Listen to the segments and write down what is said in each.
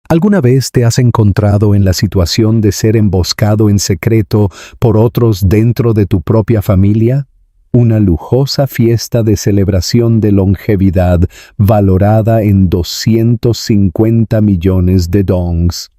¿Alguna vez te has encontrado en la situación de ser emboscado en secreto por otros dentro de tu propia familia? Una lujosa fiesta de celebración de longevidad valorada en 250 millones de dongs.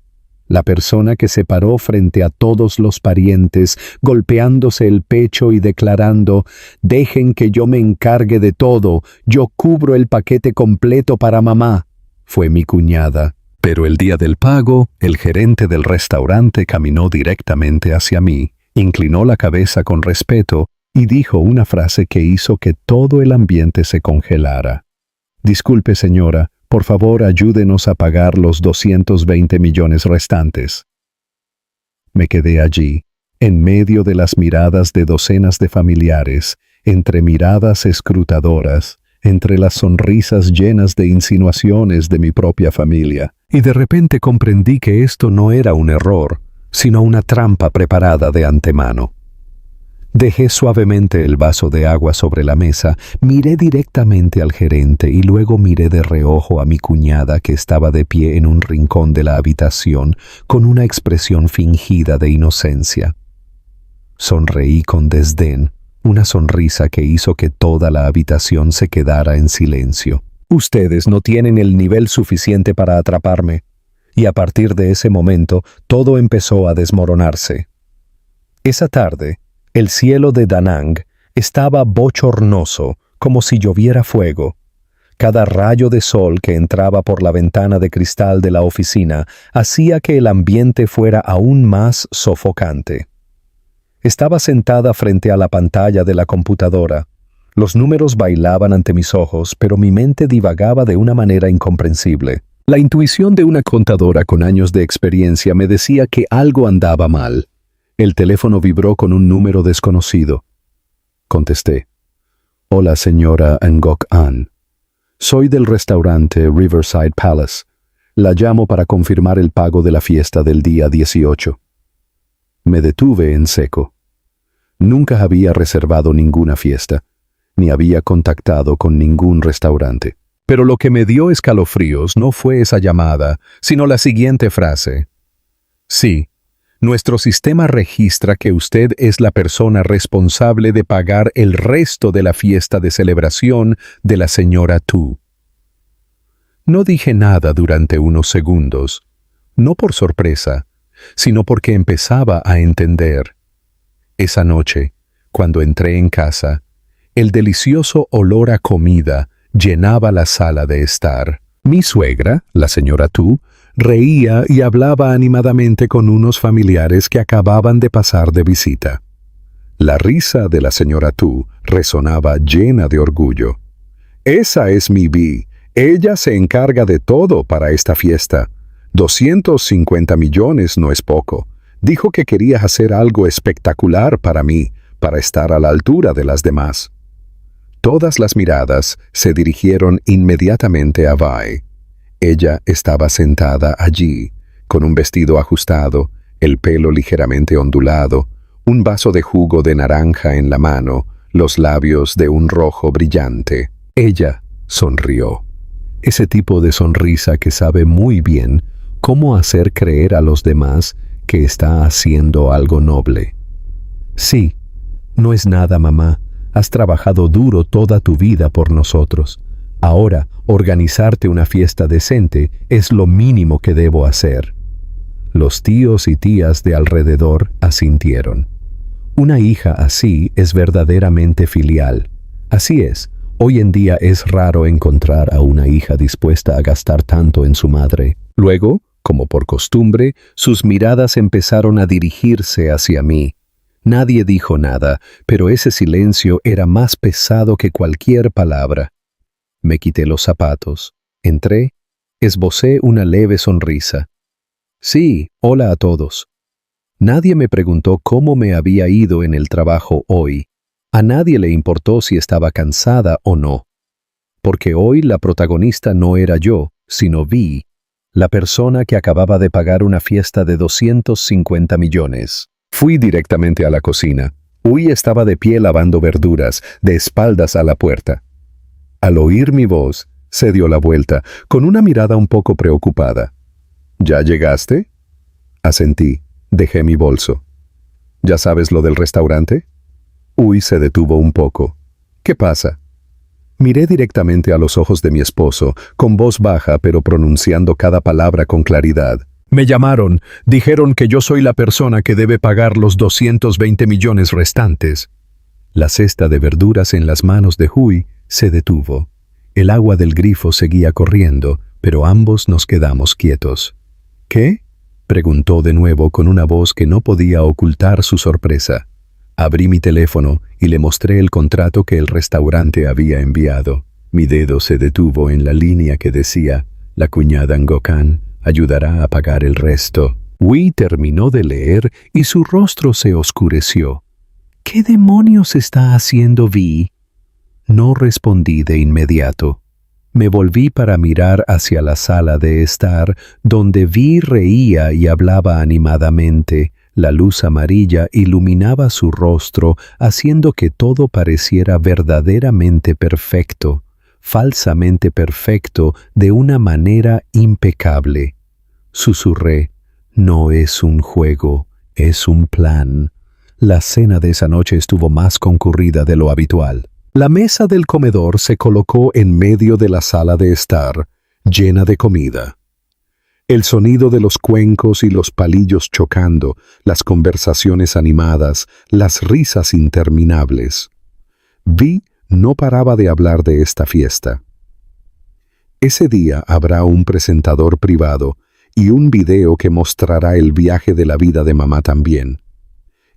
La persona que se paró frente a todos los parientes, golpeándose el pecho y declarando: «Dejen que yo me encargue de todo, yo cubro el paquete completo para mamá», fue mi cuñada. Pero el día del pago, el gerente del restaurante caminó directamente hacia mí, inclinó la cabeza con respeto y dijo una frase que hizo que todo el ambiente se congelara. «Disculpe, señora, por favor ayúdenos a pagar los 220 millones restantes». Me quedé allí, en medio de las miradas de docenas de familiares, entre miradas escrutadoras, entre las sonrisas llenas de insinuaciones de mi propia familia. Y de repente comprendí que esto no era un error, sino una trampa preparada de antemano. Dejé suavemente el vaso de agua sobre la mesa, miré directamente al gerente y luego miré de reojo a mi cuñada que estaba de pie en un rincón de la habitación con una expresión fingida de inocencia. Sonreí con desdén, una sonrisa que hizo que toda la habitación se quedara en silencio. «Ustedes no tienen el nivel suficiente para atraparme». Y a partir de ese momento, todo empezó a desmoronarse. Esa tarde, el cielo de Da Nang estaba bochornoso, como si lloviera fuego. Cada rayo de sol que entraba por la ventana de cristal de la oficina hacía que el ambiente fuera aún más sofocante. Estaba sentada frente a la pantalla de la computadora. Los números bailaban ante mis ojos, pero mi mente divagaba de una manera incomprensible. La intuición de una contadora con años de experiencia me decía que algo andaba mal. El teléfono vibró con un número desconocido. Contesté. «Hola, señora Ngok An. Soy del restaurante Riverside Palace. La llamo para confirmar el pago de la fiesta del día 18. Me detuve en seco. Nunca había reservado ninguna fiesta, ni había contactado con ningún restaurante. Pero lo que me dio escalofríos no fue esa llamada, sino la siguiente frase. «Sí, nuestro sistema registra que usted es la persona responsable de pagar el resto de la fiesta de celebración de la señora Tu». No dije nada durante unos segundos, no por sorpresa, sino porque empezaba a entender. Esa noche, cuando entré en casa, el delicioso olor a comida llenaba la sala de estar. Mi suegra, la señora Tu, reía y hablaba animadamente con unos familiares que acababan de pasar de visita. La risa de la señora Tu resonaba llena de orgullo. «Esa es mi Vi. Ella se encarga de todo para esta fiesta. 250 millones no es poco. Dijo que quería hacer algo espectacular para mí, para estar a la altura de las demás». Todas las miradas se dirigieron inmediatamente a Vi. Ella estaba sentada allí, con un vestido ajustado, el pelo ligeramente ondulado, un vaso de jugo de naranja en la mano, los labios de un rojo brillante. Ella sonrió. Ese tipo de sonrisa que sabe muy bien cómo hacer creer a los demás que está haciendo algo noble. «Sí, no es nada, mamá. Has trabajado duro toda tu vida por nosotros. Ahora, organizarte una fiesta decente es lo mínimo que debo hacer». Los tíos y tías de alrededor asintieron. Una hija así es verdaderamente filial. Así es, hoy en día es raro encontrar a una hija dispuesta a gastar tanto en su madre. Luego, como por costumbre, sus miradas empezaron a dirigirse hacia mí. Nadie dijo nada, pero ese silencio era más pesado que cualquier palabra. Me quité los zapatos, entré, esbocé una leve sonrisa. «Sí, hola a todos». Nadie me preguntó cómo me había ido en el trabajo hoy. A nadie le importó si estaba cansada o no. Porque hoy la protagonista no era yo, sino Vi, la persona que acababa de pagar una fiesta de 250 millones. Fui directamente a la cocina. Uy estaba de pie lavando verduras, de espaldas a la puerta. Al oír mi voz, se dio la vuelta, con una mirada un poco preocupada. ¿Ya llegaste? Asentí. Dejé mi bolso. ¿Ya sabes lo del restaurante? Uy, se detuvo un poco. ¿Qué pasa? Miré directamente a los ojos de mi esposo, con voz baja pero pronunciando cada palabra con claridad. Me llamaron, dijeron que yo soy la persona que debe pagar los 220 millones restantes. La cesta de verduras en las manos de Huy se detuvo. El agua del grifo seguía corriendo, pero ambos nos quedamos quietos. ¿Qué? Preguntó de nuevo con una voz que no podía ocultar su sorpresa. Abrí mi teléfono y le mostré el contrato que el restaurante había enviado. Mi dedo se detuvo en la línea que decía, la cuñada Ngokan ayudará a pagar el resto. Huy terminó de leer y su rostro se oscureció. ¿Qué demonios está haciendo Vi? No respondí de inmediato. Me volví para mirar hacia la sala de estar, donde Vi reía y hablaba animadamente. La luz amarilla iluminaba su rostro, haciendo que todo pareciera verdaderamente perfecto, falsamente perfecto, de una manera impecable. Susurré, no es un juego, es un plan. La cena de esa noche estuvo más concurrida de lo habitual. La mesa del comedor se colocó en medio de la sala de estar, llena de comida. El sonido de los cuencos y los palillos chocando, las conversaciones animadas, las risas interminables. Vi no paraba de hablar de esta fiesta. Ese día habrá un presentador privado y un video que mostrará el viaje de la vida de mamá también.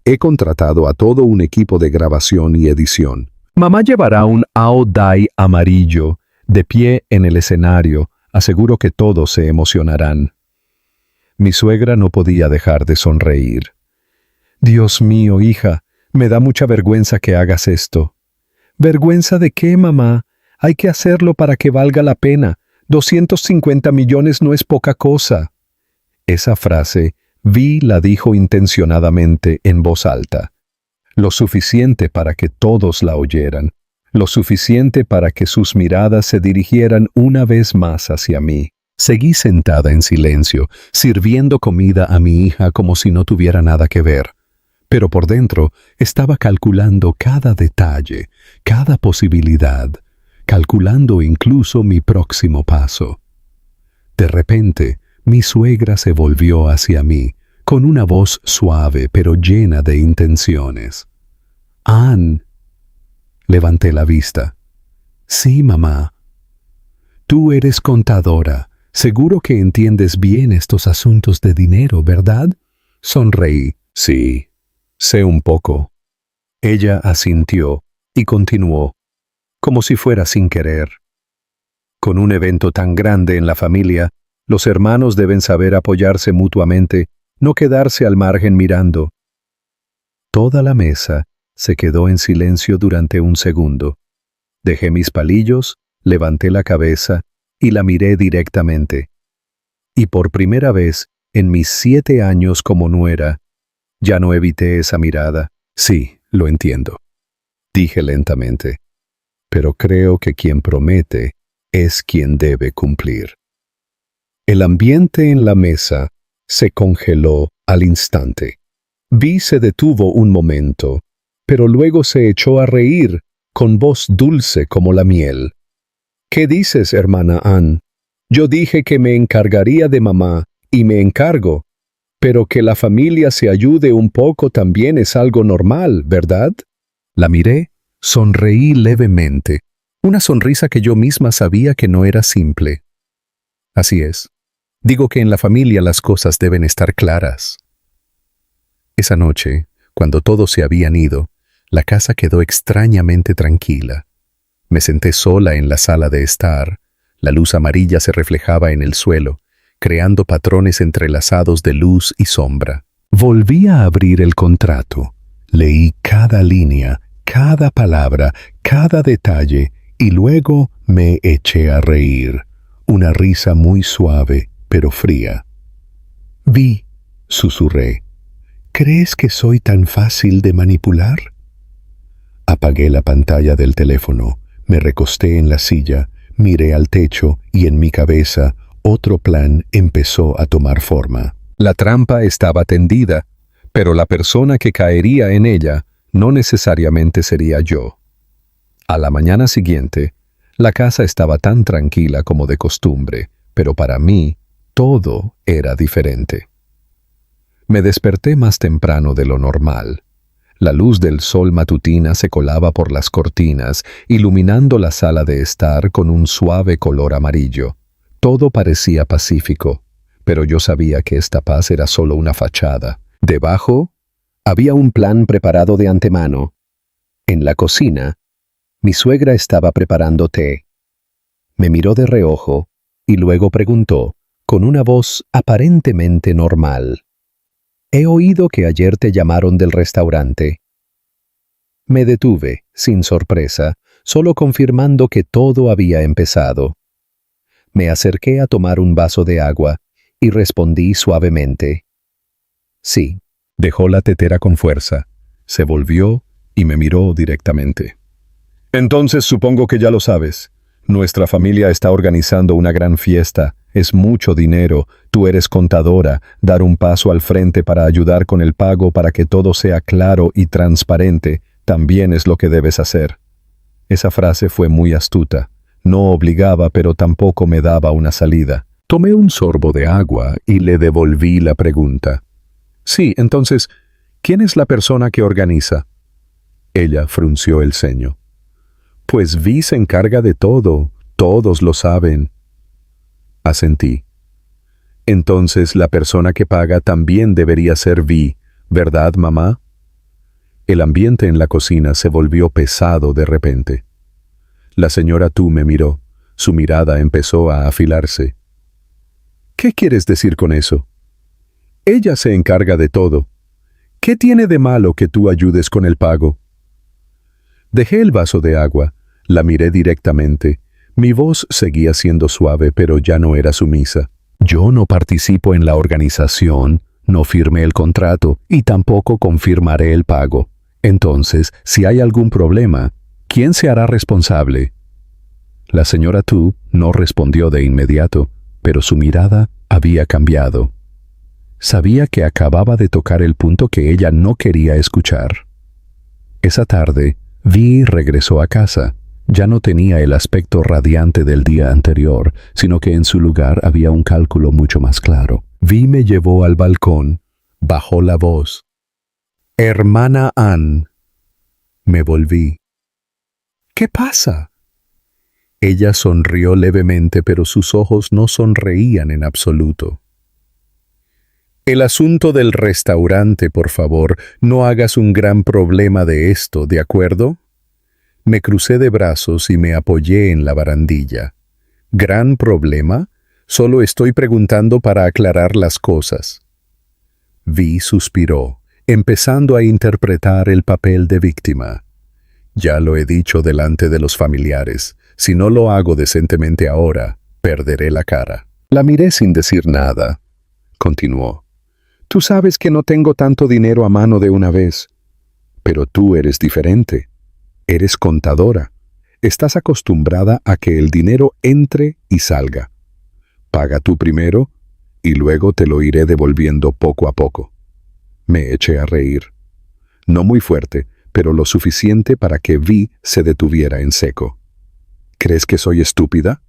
He contratado a todo un equipo de grabación y edición. Mamá llevará un Aodai amarillo, de pie en el escenario. Aseguro que todos se emocionarán. Mi suegra no podía dejar de sonreír. Dios mío, hija, me da mucha vergüenza que hagas esto. ¿Vergüenza de qué, mamá? Hay que hacerlo para que valga la pena. 250 millones no es poca cosa. Esa frase, Vi la dijo intencionadamente en voz alta. Lo suficiente para que todos la oyeran. Lo suficiente para que sus miradas se dirigieran una vez más hacia mí. Seguí sentada en silencio, sirviendo comida a mi hija como si no tuviera nada que ver. Pero por dentro estaba calculando cada detalle, cada posibilidad, calculando incluso mi próximo paso. De repente, mi suegra se volvió hacia mí, con una voz suave pero llena de intenciones. «Ann». Levanté la vista. «Sí, mamá». «Tú eres contadora. Seguro que entiendes bien estos asuntos de dinero, ¿verdad?» Sonreí. «Sí, sé un poco». Ella asintió y continuó, como si fuera sin querer. «Con un evento tan grande en la familia, los hermanos deben saber apoyarse mutuamente, no quedarse al margen mirando». Toda la mesa se quedó en silencio durante un segundo. Dejé mis palillos, levanté la cabeza y la miré directamente. Y por primera vez, en mis 7 años como nuera, ya no evité esa mirada. «Sí, lo entiendo», dije lentamente, «pero creo que quien promete es quien debe cumplir». El ambiente en la mesa se congeló al instante. Vi se detuvo un momento, pero luego se echó a reír, con voz dulce como la miel. «¿Qué dices, hermana Ann? Yo dije que me encargaría de mamá, y me encargo. Pero que la familia se ayude un poco también es algo normal, ¿verdad?» La miré, sonreí levemente, una sonrisa que yo misma sabía que no era simple. «Así es. Digo que en la familia las cosas deben estar claras». Esa noche, cuando todos se habían ido, la casa quedó extrañamente tranquila. Me senté sola en la sala de estar. La luz amarilla se reflejaba en el suelo, creando patrones entrelazados de luz y sombra. Volví a abrir el contrato. Leí cada línea, cada palabra, cada detalle, y luego me eché a reír. Una risa muy suave, pero fría. «Vi», susurré, «¿crees que soy tan fácil de manipular?» Apagué la pantalla del teléfono, me recosté en la silla, miré al techo y en mi cabeza Otro plan empezó a tomar forma. La trampa estaba tendida, pero la persona que caería en ella no necesariamente sería yo. A la mañana siguiente, la casa estaba tan tranquila como de costumbre, pero para mí todo era diferente. Me desperté más temprano de lo normal. La luz del sol matutina se colaba por las cortinas, iluminando la sala de estar con un suave color amarillo. Todo parecía pacífico, pero yo sabía que esta paz era solo una fachada. Debajo, había un plan preparado de antemano. En la cocina, mi suegra estaba preparando té. Me miró de reojo y luego preguntó, con una voz aparentemente normal: «He oído que ayer te llamaron del restaurante». Me detuve, sin sorpresa, solo confirmando que todo había empezado. Me acerqué a tomar un vaso de agua y respondí suavemente: «Sí». Dejó la tetera con fuerza, se volvió y me miró directamente. «Entonces supongo que ya lo sabes. Nuestra familia está organizando una gran fiesta. Es mucho dinero. Tú eres contadora. Dar un paso al frente para ayudar con el pago para que todo sea claro y transparente también es lo que debes hacer». Esa frase fue muy astuta. No obligaba, pero tampoco me daba una salida. Tomé un sorbo de agua y le devolví la pregunta. «Sí, entonces, ¿quién es la persona que organiza?» Ella frunció el ceño. «Pues Vi se encarga de todo. Todos lo saben». Asentí. «Entonces la persona que paga también debería ser Vi, ¿verdad, mamá?» El ambiente en la cocina se volvió pesado de repente. La señora Tu me miró. Su mirada empezó a afilarse. «¿Qué quieres decir con eso? Ella se encarga de todo. ¿Qué tiene de malo que tú ayudes con el pago?» Dejé el vaso de agua, la miré directamente. Mi voz seguía siendo suave, pero ya no era sumisa. «Yo no participo en la organización, no firmé el contrato y tampoco confirmaré el pago. Entonces, si hay algún problema, ¿quién se hará responsable?» La señora Tu no respondió de inmediato, pero su mirada había cambiado. Sabía que acababa de tocar el punto que ella no quería escuchar. Esa tarde, Vi regresó a casa. Ya no tenía el aspecto radiante del día anterior, sino que en su lugar había un cálculo mucho más claro. Vi me llevó al balcón, bajó la voz. «Hermana Ann». Me volví. «¿Qué pasa?» Ella sonrió levemente, pero sus ojos no sonreían en absoluto. «El asunto del restaurante, por favor, no hagas un gran problema de esto, ¿de acuerdo?» Me crucé de brazos y me apoyé en la barandilla. ¿Gran problema? Solo estoy preguntando para aclarar las cosas. Vi suspiró, empezando a interpretar el papel de víctima. Ya lo he dicho delante de los familiares. Si no lo hago decentemente ahora, perderé la cara. La miré sin decir nada. Continuó. «Tú sabes que no tengo tanto dinero a mano de una vez. Pero tú eres diferente. Eres contadora. Estás acostumbrada a que el dinero entre y salga. Paga tú primero y luego te lo iré devolviendo poco a poco». Me eché a reír. No muy fuerte, pero lo suficiente para que Vi se detuviera en seco. «¿Crees que soy estúpida?»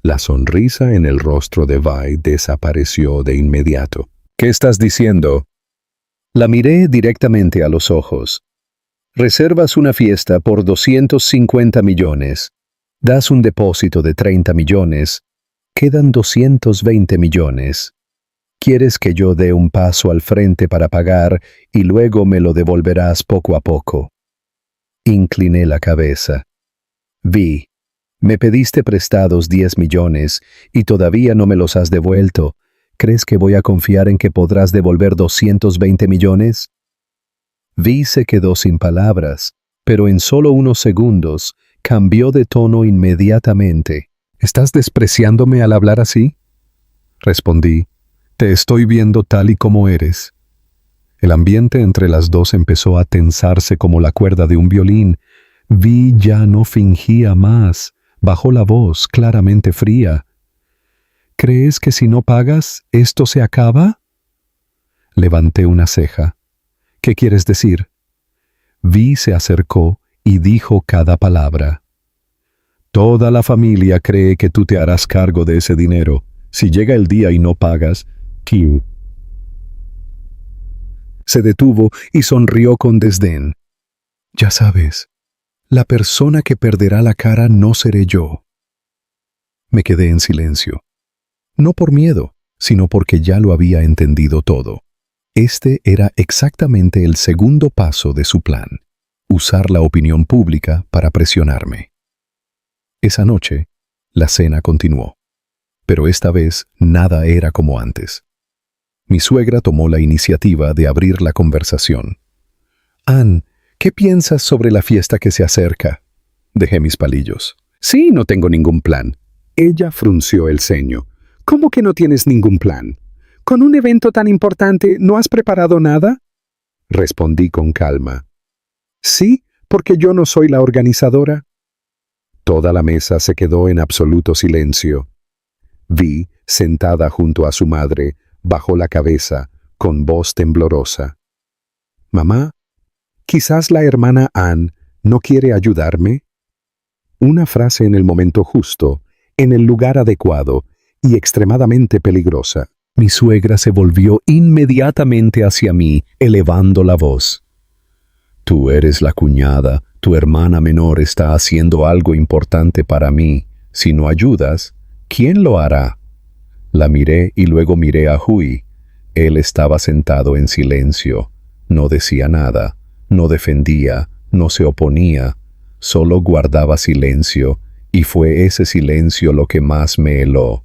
La sonrisa en el rostro de Vi desapareció de inmediato. «¿Qué estás diciendo?» La miré directamente a los ojos. «Reservas una fiesta por 250 millones. Das un depósito de 30 millones. Quedan 220 millones. Quieres que yo dé un paso al frente para pagar y luego me lo devolverás poco a poco». Incliné la cabeza. «Vi, me pediste prestados 10 millones y todavía no me los has devuelto. ¿Crees que voy a confiar en que podrás devolver 220 millones? Vi se quedó sin palabras, pero en solo unos segundos cambió de tono inmediatamente. «¿Estás despreciándome al hablar así?» Respondí. «Te estoy viendo tal y como eres». El ambiente entre las dos empezó a tensarse como la cuerda de un violín. Vi ya no fingía más. Bajó la voz, claramente fría. ¿Crees que si no pagas, esto se acaba? Levanté una ceja. ¿Qué quieres decir? Vi se acercó y dijo cada palabra. Toda la familia cree que tú te harás cargo de ese dinero. Si llega el día y no pagas, Q. Se detuvo y sonrió con desdén. Ya sabes, la persona que perderá la cara no seré yo. Me quedé en silencio. No por miedo, sino porque ya lo había entendido todo. Este era exactamente el segundo paso de su plan, usar la opinión pública para presionarme. Esa noche, la cena continuó, pero esta vez nada era como antes. Mi suegra tomó la iniciativa de abrir la conversación. Ann, ¿qué piensas sobre la fiesta que se acerca? Dejé mis palillos. Sí, no tengo ningún plan. Ella frunció el ceño. ¿Cómo que no tienes ningún plan? ¿Con un evento tan importante no has preparado nada? Respondí con calma. Sí, porque yo no soy la organizadora. Toda la mesa se quedó en absoluto silencio. Vi, sentada junto a su madre, bajó la cabeza, con voz temblorosa. Mamá, quizás la hermana Ann no quiere ayudarme. Una frase en el momento justo, en el lugar adecuado y extremadamente peligrosa. Mi suegra se volvió inmediatamente hacia mí, elevando la voz. Tú eres la cuñada, tu hermana menor está haciendo algo importante para mí. Si no ayudas, ¿quién lo hará? La miré y luego miré a Hui. Él estaba sentado en silencio. No decía nada, no defendía, no se oponía, solo guardaba silencio, y fue ese silencio lo que más me heló.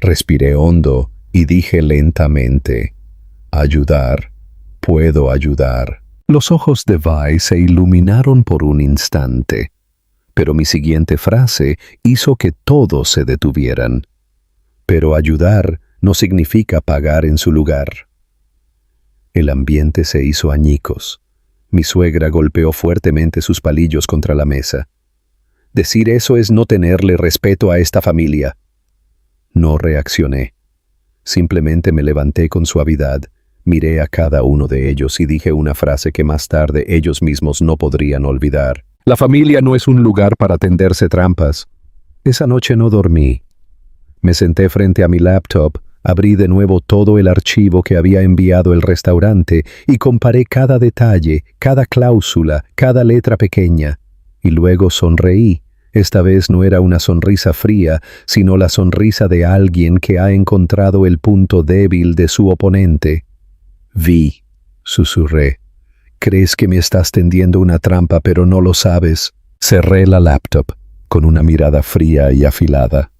Respiré hondo y dije lentamente, ayudar, puedo ayudar. Los ojos de Vi se iluminaron por un instante, pero mi siguiente frase hizo que todos se detuvieran. Pero ayudar no significa pagar en su lugar. El ambiente se hizo añicos. Mi suegra golpeó fuertemente sus palillos contra la mesa. Decir eso es no tenerle respeto a esta familia. No reaccioné. Simplemente me levanté con suavidad, miré a cada uno de ellos y dije una frase que más tarde ellos mismos no podrían olvidar. La familia no es un lugar para tenderse trampas. Esa noche no dormí. Me senté frente a mi laptop, abrí de nuevo todo el archivo que había enviado el restaurante y comparé cada detalle, cada cláusula, cada letra pequeña. Y luego sonreí. Esta vez no era una sonrisa fría, sino la sonrisa de alguien que ha encontrado el punto débil de su oponente. Vi, susurré. Crees que me estás tendiendo una trampa, pero no lo sabes. Cerré la laptop, con una mirada fría y afilada.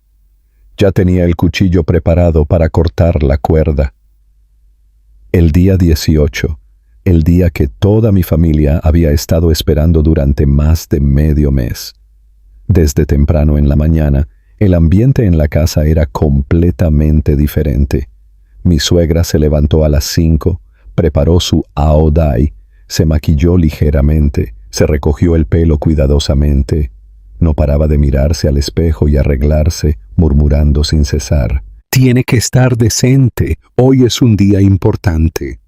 Ya tenía el cuchillo preparado para cortar la cuerda. El día 18, el día que toda mi familia había estado esperando durante más de medio mes. Desde temprano en la mañana, el ambiente en la casa era completamente diferente. Mi suegra se levantó a las 5, preparó su aodai, se maquilló ligeramente, se recogió el pelo cuidadosamente. No paraba de mirarse al espejo y arreglarse, murmurando sin cesar. Tiene que estar decente, hoy es un día importante.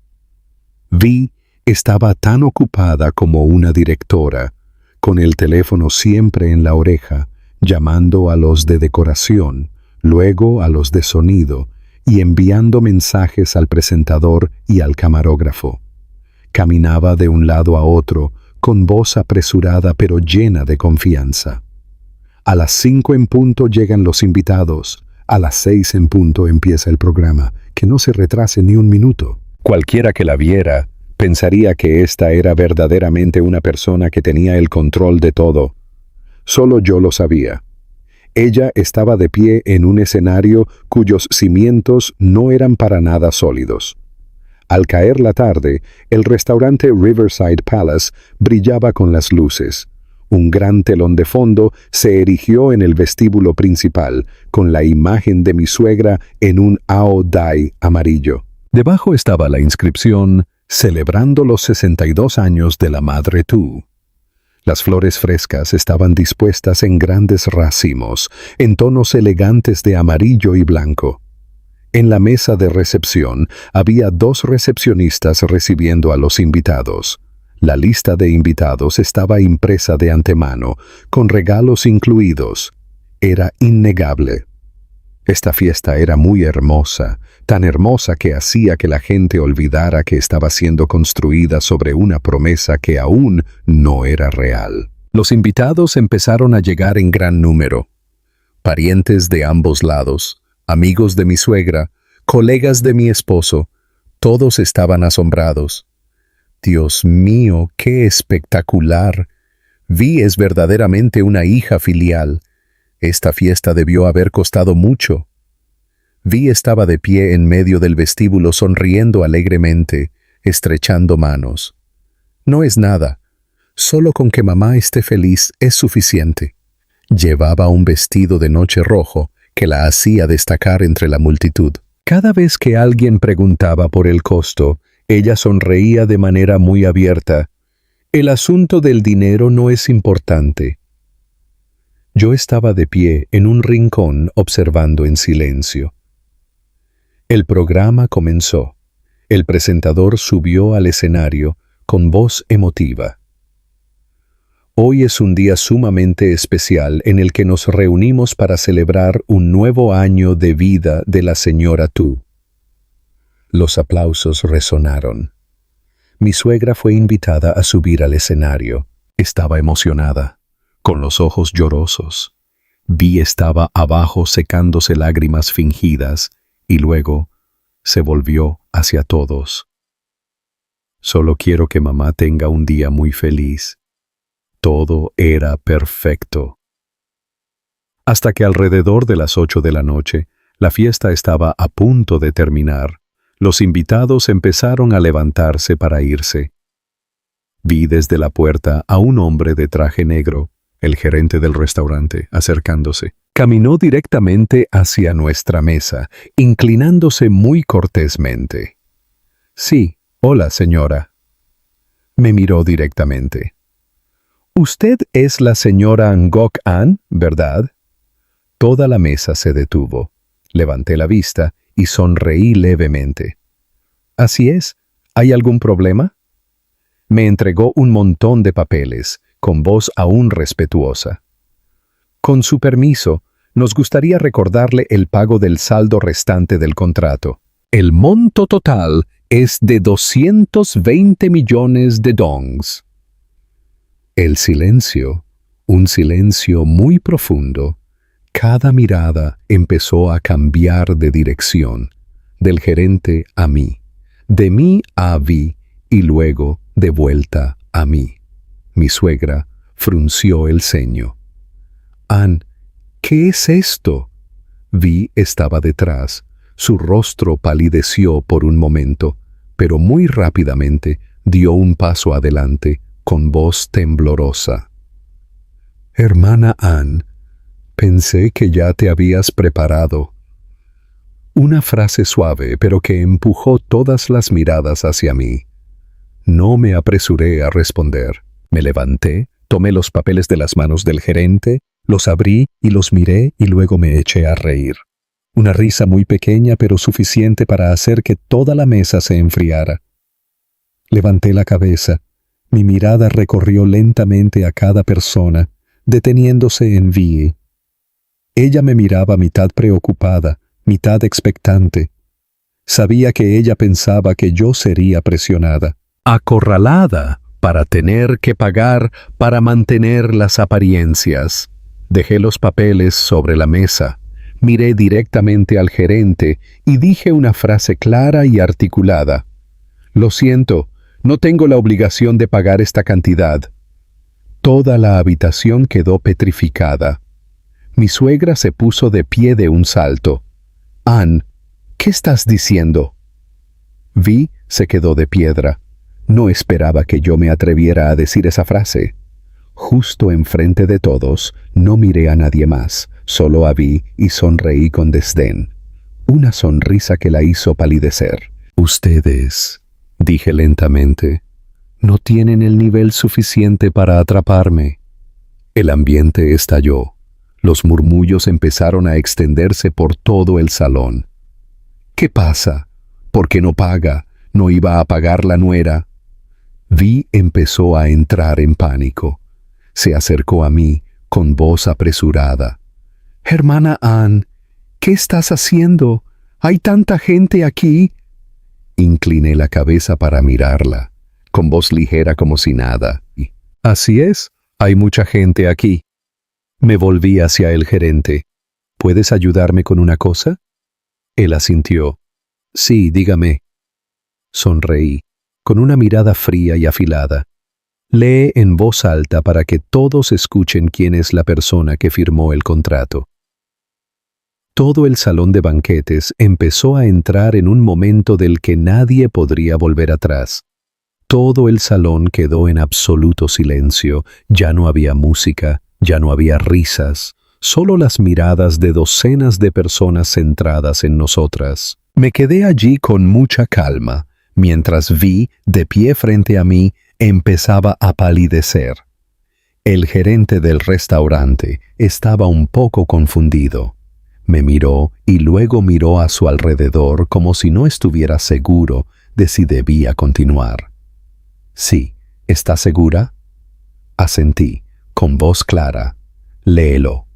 Vi estaba tan ocupada como una directora, con el teléfono siempre en la oreja, llamando a los de decoración, luego a los de sonido, y enviando mensajes al presentador y al camarógrafo. Caminaba de un lado a otro, con voz apresurada pero llena de confianza. A las 5 en punto llegan los invitados, a las 6 en punto empieza el programa, que no se retrase ni un minuto. Cualquiera que la viera, pensaría que esta era verdaderamente una persona que tenía el control de todo. Solo yo lo sabía. Ella estaba de pie en un escenario cuyos cimientos no eran para nada sólidos. Al caer la tarde, el restaurante Riverside Palace brillaba con las luces. Un gran telón de fondo se erigió en el vestíbulo principal, con la imagen de mi suegra en un aodai amarillo. Debajo estaba la inscripción, celebrando los 62 años de la Madre Tu. Las flores frescas estaban dispuestas en grandes racimos, en tonos elegantes de amarillo y blanco. En la mesa de recepción había 2 recepcionistas recibiendo a los invitados. La lista de invitados estaba impresa de antemano, con regalos incluidos. Era innegable. Esta fiesta era muy hermosa, tan hermosa que hacía que la gente olvidara que estaba siendo construida sobre una promesa que aún no era real. Los invitados empezaron a llegar en gran número. Parientes de ambos lados, amigos de mi suegra, colegas de mi esposo, todos estaban asombrados. Dios mío, qué espectacular. Vi es verdaderamente una hija filial. Esta fiesta debió haber costado mucho. Vi estaba de pie en medio del vestíbulo sonriendo alegremente, estrechando manos. No es nada, solo con que mamá esté feliz es suficiente. Llevaba un vestido de noche rojo que la hacía destacar entre la multitud. Cada vez que alguien preguntaba por el costo, ella sonreía de manera muy abierta. El asunto del dinero no es importante. Yo estaba de pie en un rincón observando en silencio. El programa comenzó. El presentador subió al escenario con voz emotiva. Hoy es un día sumamente especial en el que nos reunimos para celebrar un nuevo año de vida de la señora Tu. Los aplausos resonaron. Mi suegra fue invitada a subir al escenario. Estaba emocionada, con los ojos llorosos. Vi estaba abajo secándose lágrimas fingidas y luego se volvió hacia todos. Solo quiero que mamá tenga un día muy feliz. Todo era perfecto. Hasta que alrededor de las 8 de la noche, la fiesta estaba a punto de terminar. Los invitados empezaron a levantarse para irse. Vi desde la puerta a un hombre de traje negro, el gerente del restaurante, acercándose. Caminó directamente hacia nuestra mesa, inclinándose muy cortésmente. «Sí, hola, señora». Me miró directamente. «Usted es la señora Ngoc An, ¿verdad?» Toda la mesa se detuvo. Levanté la vista y sonreí levemente. «Así es. ¿Hay algún problema?» Me entregó un montón de papeles, con voz aún respetuosa. «Con su permiso, nos gustaría recordarle el pago del saldo restante del contrato. El monto total es de 220 millones de dongs». El silencio, un silencio muy profundo. Cada mirada empezó a cambiar de dirección, del gerente a mí, de mí a Vi y luego de vuelta a mí. Mi suegra frunció el ceño. «Ann, ¿qué es esto?» Vi estaba detrás. Su rostro palideció por un momento, pero muy rápidamente dio un paso adelante, con voz temblorosa. «Hermana Ann, pensé que ya te habías preparado». Una frase suave, pero que empujó todas las miradas hacia mí. No me apresuré a responder. Me levanté, tomé los papeles de las manos del gerente, los abrí y los miré y luego me eché a reír. Una risa muy pequeña pero suficiente para hacer que toda la mesa se enfriara. Levanté la cabeza. Mi mirada recorrió lentamente a cada persona, deteniéndose en Vi. Ella me miraba mitad preocupada, mitad expectante. Sabía que ella pensaba que yo sería presionada, acorralada para tener que pagar para mantener las apariencias. Dejé los papeles sobre la mesa, miré directamente al gerente y dije una frase clara y articulada. «Lo siento, no tengo la obligación de pagar esta cantidad». Toda la habitación quedó petrificada. Mi suegra se puso de pie de un salto. «Ann, ¿qué estás diciendo?» Vi se quedó de piedra. No esperaba que yo me atreviera a decir esa frase. Justo enfrente de todos, no miré a nadie más, solo a Vi y sonreí con desdén. Una sonrisa que la hizo palidecer. «Ustedes», dije lentamente, No tienen el nivel suficiente para atraparme. El ambiente estalló. Los murmullos empezaron a extenderse por todo el salón. ¿Qué pasa? ¿Por qué no paga? ¿No iba a pagar la nuera? Vi empezó a entrar en pánico. Se acercó a mí con voz apresurada. «Hermana Ann, ¿qué estás haciendo? ¿Hay tanta gente aquí?» Incliné la cabeza para mirarla, con voz ligera como si nada. «Así es, hay mucha gente aquí». Me volví hacia el gerente. «¿Puedes ayudarme con una cosa?» Él asintió. «Sí, dígame». Sonreí, con una mirada fría y afilada. «Lee en voz alta para que todos escuchen quién es la persona que firmó el contrato». Todo el salón de banquetes empezó a entrar en un momento del que nadie podría volver atrás. Todo el salón quedó en absoluto silencio. Ya no había música, ya no había risas, solo las miradas de docenas de personas centradas en nosotras. Me quedé allí con mucha calma, mientras Vi, de pie frente a mí, empezaba a palidecer. El gerente del restaurante estaba un poco confundido. Me miró y luego miró a su alrededor como si no estuviera seguro de si debía continuar. «Sí, ¿está segura?» Asentí, con voz clara. «Léelo».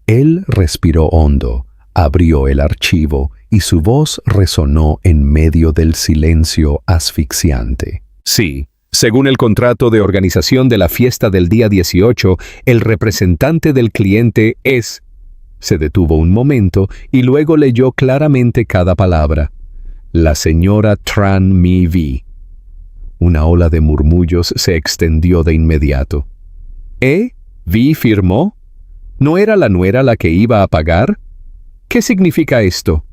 Él respiró hondo, abrió el archivo y su voz resonó en medio del silencio asfixiante. «Sí, según el contrato de organización de la fiesta del día 18, el representante del cliente es...» Se detuvo un momento y luego leyó claramente cada palabra. «La señora Tran Mi Vi». Una ola de murmullos se extendió de inmediato. ¿Vi firmó? ¿No era la nuera la que iba a pagar? ¿Qué significa esto?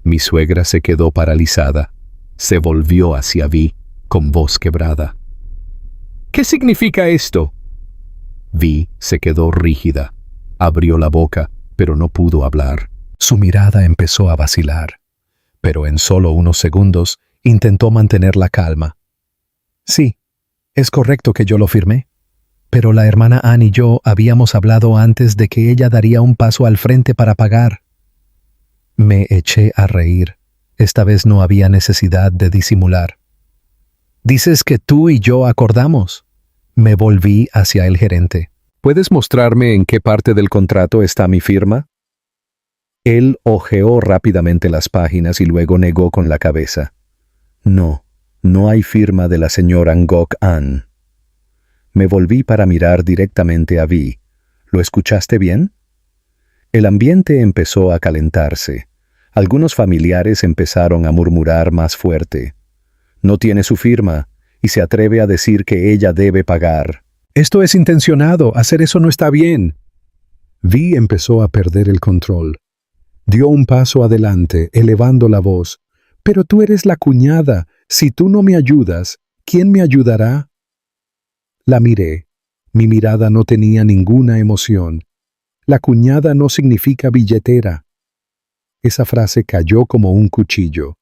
Mi suegra se quedó paralizada. Se volvió hacia Vi con voz quebrada. ¿Qué significa esto? Vi se quedó rígida. Abrió la boca, pero no pudo hablar. Su mirada empezó a vacilar, pero en solo unos segundos intentó mantener la calma. «Sí, es correcto que yo lo firmé, pero la hermana Ann y yo habíamos hablado antes de que ella daría un paso al frente para pagar». Me eché a reír. Esta vez no había necesidad de disimular. «¿Dices que tú y yo acordamos?» Me volví hacia el gerente. ¿Puedes mostrarme en qué parte del contrato está mi firma? Él hojeó rápidamente las páginas y luego negó con la cabeza. No hay firma de la señora Ngoc Ann. Me volví para mirar directamente a Vi. ¿Lo escuchaste bien? El ambiente empezó a calentarse. Algunos familiares empezaron a murmurar más fuerte. No tiene su firma y se atreve a decir que ella debe pagar. «Esto es intencionado, hacer eso no está bien». Vi empezó a perder el control. Dio un paso adelante, elevando la voz. «Pero tú eres la cuñada. Si tú no me ayudas, ¿quién me ayudará?» La miré. Mi mirada no tenía ninguna emoción. La cuñada no significa billetera. Esa frase cayó como un cuchillo.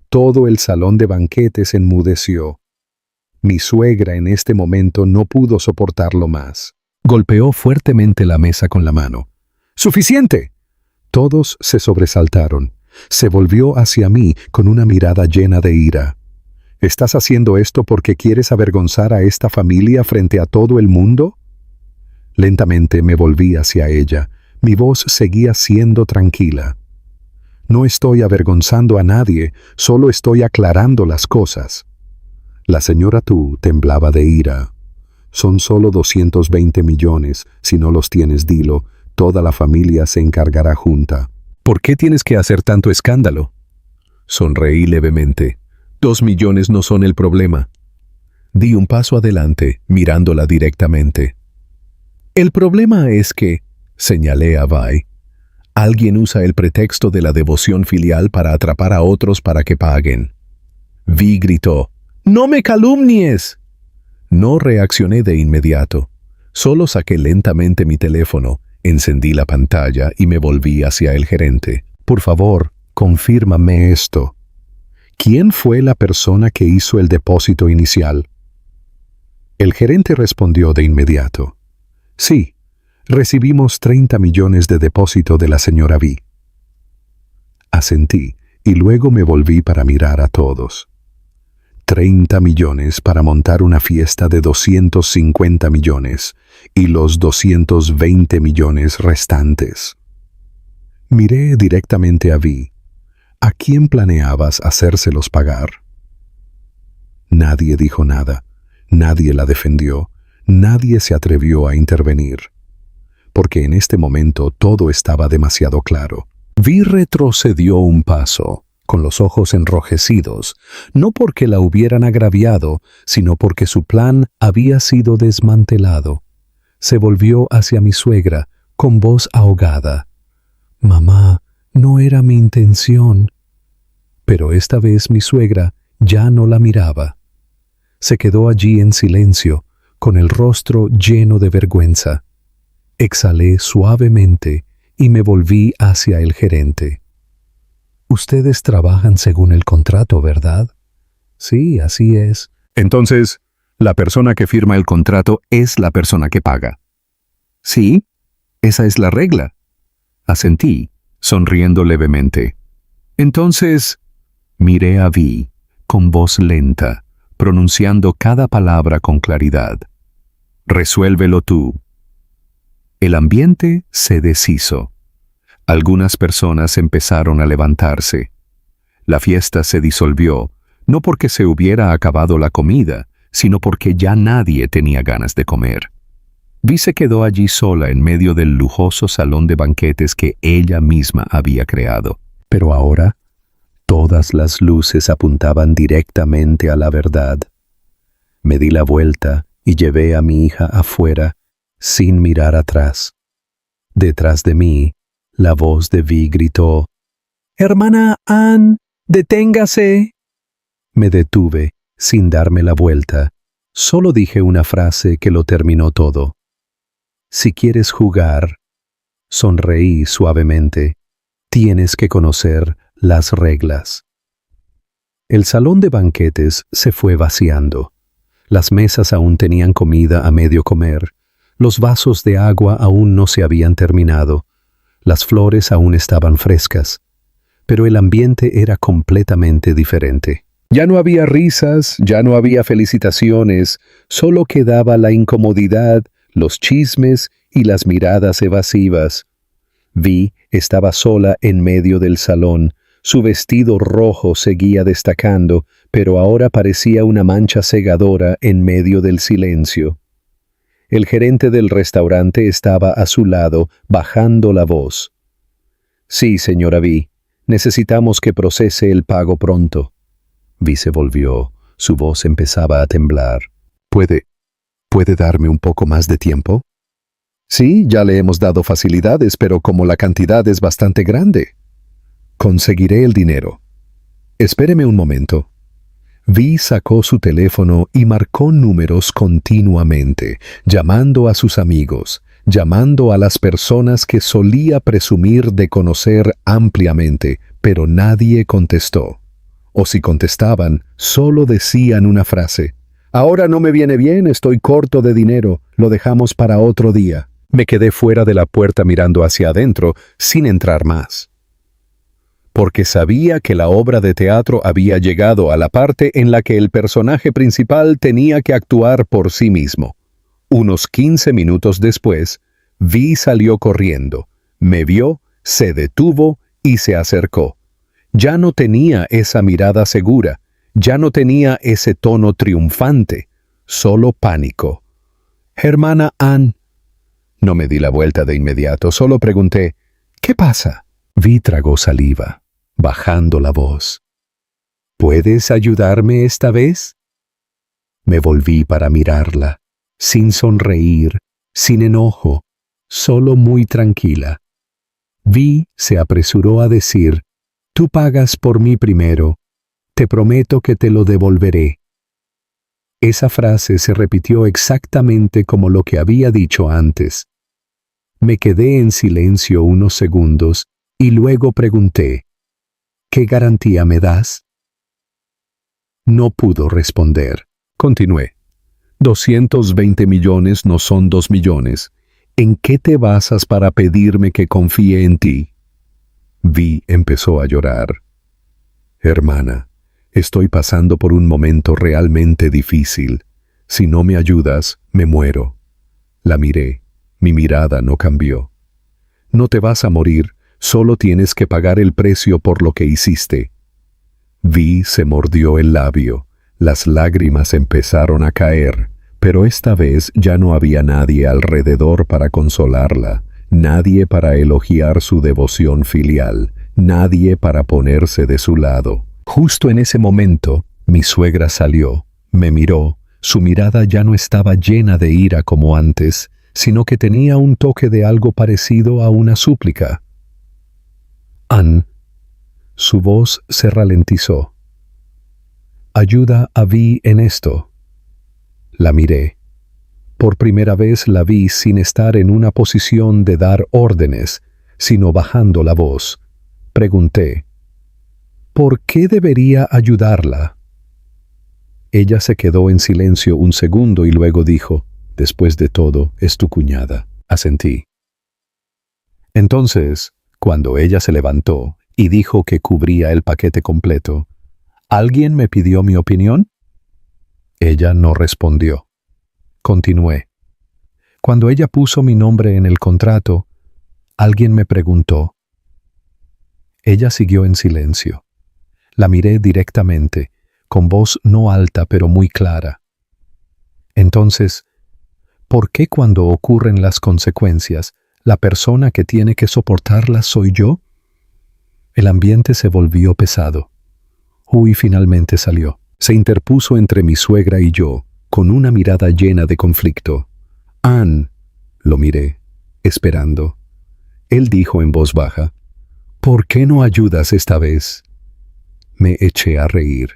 Todo el salón de banquetes enmudeció. Mi suegra en este momento no pudo soportarlo más. Golpeó fuertemente la mesa con la mano. «¡Suficiente!». Todos se sobresaltaron. Se volvió hacia mí con una mirada llena de ira. «¿Estás haciendo esto porque quieres avergonzar a esta familia frente a todo el mundo?». Lentamente me volví hacia ella. Mi voz seguía siendo tranquila. «No estoy avergonzando a nadie, solo estoy aclarando las cosas». La señora Tu temblaba de ira. «Son solo 220 millones. Si no los tienes, dilo. Toda la familia se encargará junta». «¿Por qué tienes que hacer tanto escándalo?». Sonreí levemente. 2 millones no son el problema. Di un paso adelante, mirándola directamente. «El problema es que», señalé a Vi, «alguien usa el pretexto de la devoción filial para atrapar a otros para que paguen». Vi gritó: «¡No me calumnies!». No reaccioné de inmediato. Solo saqué lentamente mi teléfono, encendí la pantalla y me volví hacia el gerente. «Por favor, confírmame esto. ¿Quién fue la persona que hizo el depósito inicial?». El gerente respondió de inmediato. Sí, recibimos 30 millones de depósito de la señora V. Asentí y luego me volví para mirar a todos. 30 millones para montar una fiesta de 250 millones y los 220 millones restantes. Miré directamente a Vi. ¿A quién planeabas hacérselos pagar? Nadie dijo nada, nadie la defendió, nadie se atrevió a intervenir, porque en este momento todo estaba demasiado claro. Vi retrocedió un paso, con los ojos enrojecidos, no porque la hubieran agraviado, sino porque su plan había sido desmantelado. Se volvió hacia mi suegra, con voz ahogada. «Mamá, no era mi intención». Pero esta vez mi suegra ya no la miraba. Se quedó allí en silencio, con el rostro lleno de vergüenza. Exhalé suavemente y me volví hacia el gerente. «Ustedes trabajan según el contrato, ¿verdad?» «Sí, así es». Entonces, la persona que firma el contrato es la persona que paga. Sí, esa es la regla. Asentí, sonriendo levemente. Entonces, miré a Vi, con voz lenta, pronunciando cada palabra con claridad. Resuélvelo tú. El ambiente se deshizo. Algunas personas empezaron a levantarse. La fiesta se disolvió, no porque se hubiera acabado la comida, sino porque ya nadie tenía ganas de comer. Vi se quedó allí sola en medio del lujoso salón de banquetes que ella misma había creado. Pero ahora, todas las luces apuntaban directamente a la verdad. Me di la vuelta y llevé a mi hija afuera, sin mirar atrás. Detrás de mí, la voz de Vi gritó: «Hermana Ann, deténgase». Me detuve, sin darme la vuelta. Solo dije una frase que lo terminó todo. «Si quieres jugar», sonreí suavemente, «tienes que conocer las reglas». El salón de banquetes se fue vaciando. Las mesas aún tenían comida a medio comer. Los vasos de agua aún no se habían terminado. Las flores aún estaban frescas. Pero el ambiente era completamente diferente. Ya no había risas, ya no había felicitaciones, solo quedaba la incomodidad, los chismes y las miradas evasivas. Vi estaba sola en medio del salón. Su vestido rojo seguía destacando, pero ahora parecía una mancha cegadora en medio del silencio. El gerente del restaurante estaba a su lado, bajando la voz. «Sí, señora Vi, necesitamos que procese el pago pronto». Vi se volvió, su voz empezaba a temblar. ¿Puede darme un poco más de tiempo?» «Sí, ya le hemos dado facilidades, pero como la cantidad es bastante grande». «Conseguiré el dinero. Espéreme un momento». Vi sacó su teléfono y marcó números continuamente, llamando a sus amigos, llamando a las personas que solía presumir de conocer ampliamente, pero nadie contestó. O si contestaban, solo decían una frase: «Ahora no me viene bien, estoy corto de dinero, lo dejamos para otro día». Me quedé fuera de la puerta mirando hacia adentro, sin entrar más. Porque sabía que la obra de teatro había llegado a la parte en la que el personaje principal tenía que actuar por sí mismo. Unos 15 minutos después, Vi salió corriendo, me vio, se detuvo y se acercó. Ya no tenía esa mirada segura, ya no tenía ese tono triunfante, solo pánico. «Hermana Ann». No me di la vuelta de inmediato, solo pregunté: «¿Qué pasa?». Vi tragó saliva, bajando la voz. «¿Puedes ayudarme esta vez?». Me volví para mirarla, sin sonreír, sin enojo, solo muy tranquila. Vi se apresuró a decir: «Tú pagas por mí primero. Te prometo que te lo devolveré». Esa frase se repitió exactamente como lo que había dicho antes. Me quedé en silencio unos segundos y luego pregunté: «¿Qué garantía me das?». No pudo responder. Continué: 220 millones no son 2 millones. ¿En qué te basas para pedirme que confíe en ti? Vi empezó a llorar. Hermana, estoy pasando por un momento realmente difícil. Si no me ayudas, me muero. La miré. Mi mirada no cambió. No te vas a morir, solo tienes que pagar el precio por lo que hiciste. Vi se mordió el labio. Las lágrimas empezaron a caer, pero esta vez ya no había nadie alrededor para consolarla, nadie para elogiar su devoción filial, nadie para ponerse de su lado. Justo en ese momento, mi suegra salió, me miró, su mirada ya no estaba llena de ira como antes, sino que tenía un toque de algo parecido a una súplica. Ann, su voz se ralentizó. Ayuda a Vi en esto. La miré. Por primera vez la vi sin estar en una posición de dar órdenes, sino bajando la voz. Pregunté, ¿por qué debería ayudarla? Ella se quedó en silencio un segundo y luego dijo, después de todo, es tu cuñada. Asentí. Entonces, cuando ella se levantó y dijo que cubría el paquete completo, ¿alguien me pidió mi opinión? Ella no respondió. Continué. Cuando ella puso mi nombre en el contrato, alguien me preguntó. Ella siguió en silencio. La miré directamente, con voz no alta pero muy clara. Entonces, ¿por qué cuando ocurren las consecuencias, la persona que tiene que soportarlas soy yo? El ambiente se volvió pesado. Hui finalmente salió. Se interpuso entre mi suegra y yo, con una mirada llena de conflicto. Ann, lo miré, esperando. Él dijo en voz baja, ¿por qué no ayudas esta vez? Me eché a reír.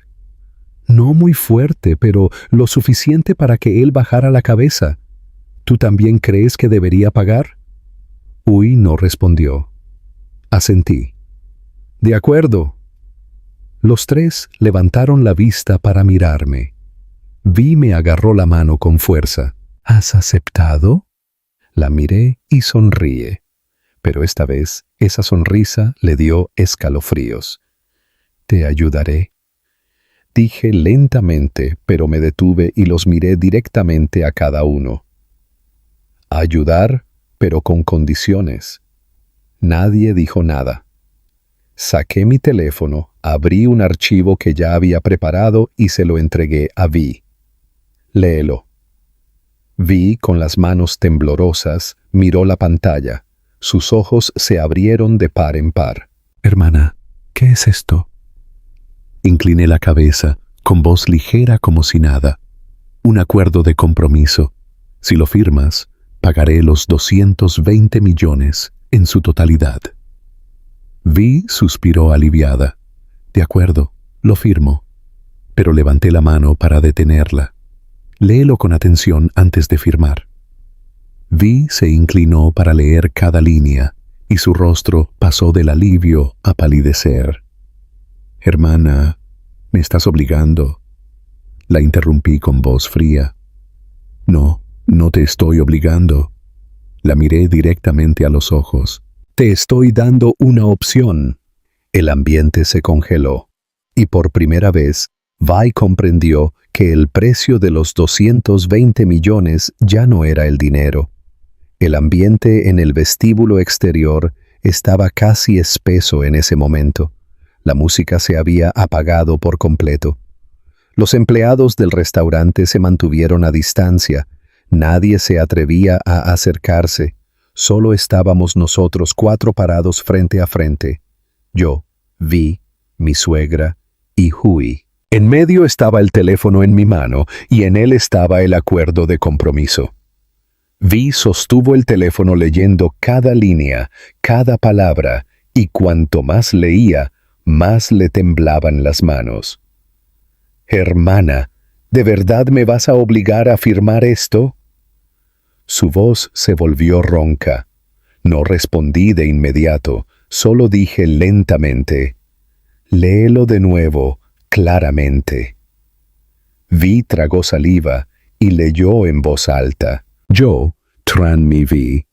No muy fuerte, pero lo suficiente para que él bajara la cabeza. ¿Tú también crees que debería pagar? Hui no respondió. Asentí. De acuerdo. Los tres levantaron la vista para mirarme. Vi me agarró la mano con fuerza. ¿Has aceptado? La miré y sonríe. Pero esta vez esa sonrisa le dio escalofríos. Te ayudaré. Dije lentamente, pero me detuve y los miré directamente a cada uno. Ayudar, pero con condiciones. Nadie dijo nada. Saqué mi teléfono, abrí un archivo que ya había preparado y se lo entregué a Vi. Léelo. Vi, con las manos temblorosas, miró la pantalla. Sus ojos se abrieron de par en par. Hermana, ¿qué es esto? Incliné la cabeza, con voz ligera como si nada. Un acuerdo de compromiso. Si lo firmas, pagaré los 220 millones en su totalidad. Vi suspiró aliviada. De acuerdo, lo firmo. Pero levanté la mano para detenerla. Léelo con atención antes de firmar. Vi se inclinó para leer cada línea y su rostro pasó del alivio a palidecer. Hermana, ¿me estás obligando? La interrumpí con voz fría. No, no te estoy obligando. La miré directamente a los ojos. Te estoy dando una opción. El ambiente se congeló, y por primera vez, Vi comprendió que el precio de los 220 millones ya no era el dinero. El ambiente en el vestíbulo exterior estaba casi espeso en ese momento. La música se había apagado por completo. Los empleados del restaurante se mantuvieron a distancia. Nadie se atrevía a acercarse. Solo estábamos nosotros cuatro parados frente a frente. Yo, Vi, mi suegra y Hui. En medio estaba el teléfono en mi mano y en él estaba el acuerdo de compromiso. Vi sostuvo el teléfono leyendo cada línea, cada palabra, y cuanto más leía, más le temblaban las manos. Hermana, ¿de verdad me vas a obligar a firmar esto? Su voz se volvió ronca. No respondí de inmediato, solo dije lentamente, léelo de nuevo, claramente. Vi tragó saliva y leyó en voz alta: Yo, Tran Mi Vi,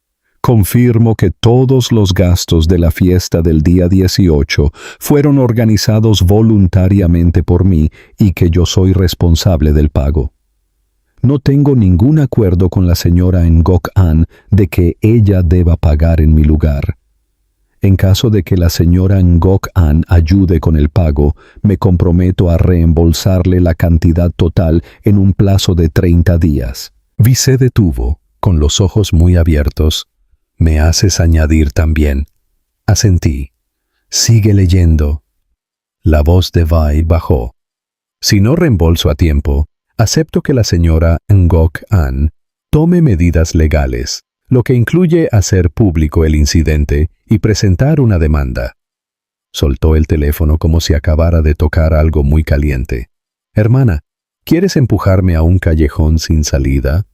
confirmo que todos los gastos de la fiesta del día 18 fueron organizados voluntariamente por mí y que yo soy responsable del pago. No tengo ningún acuerdo con la señora Ngok An de que ella deba pagar en mi lugar. En caso de que la señora Ngok An ayude con el pago, me comprometo a reembolsarle la cantidad total en un plazo de 30 días. Vi se detuvo, con los ojos muy abiertos. Me haces añadir también. Asentí. Sigue leyendo. La voz de Vai bajó. Si no reembolso a tiempo, acepto que la señora Ngok An tome medidas legales, lo que incluye hacer público el incidente y presentar una demanda. Soltó el teléfono como si acabara de tocar algo muy caliente. Hermana, ¿quieres empujarme a un callejón sin salida?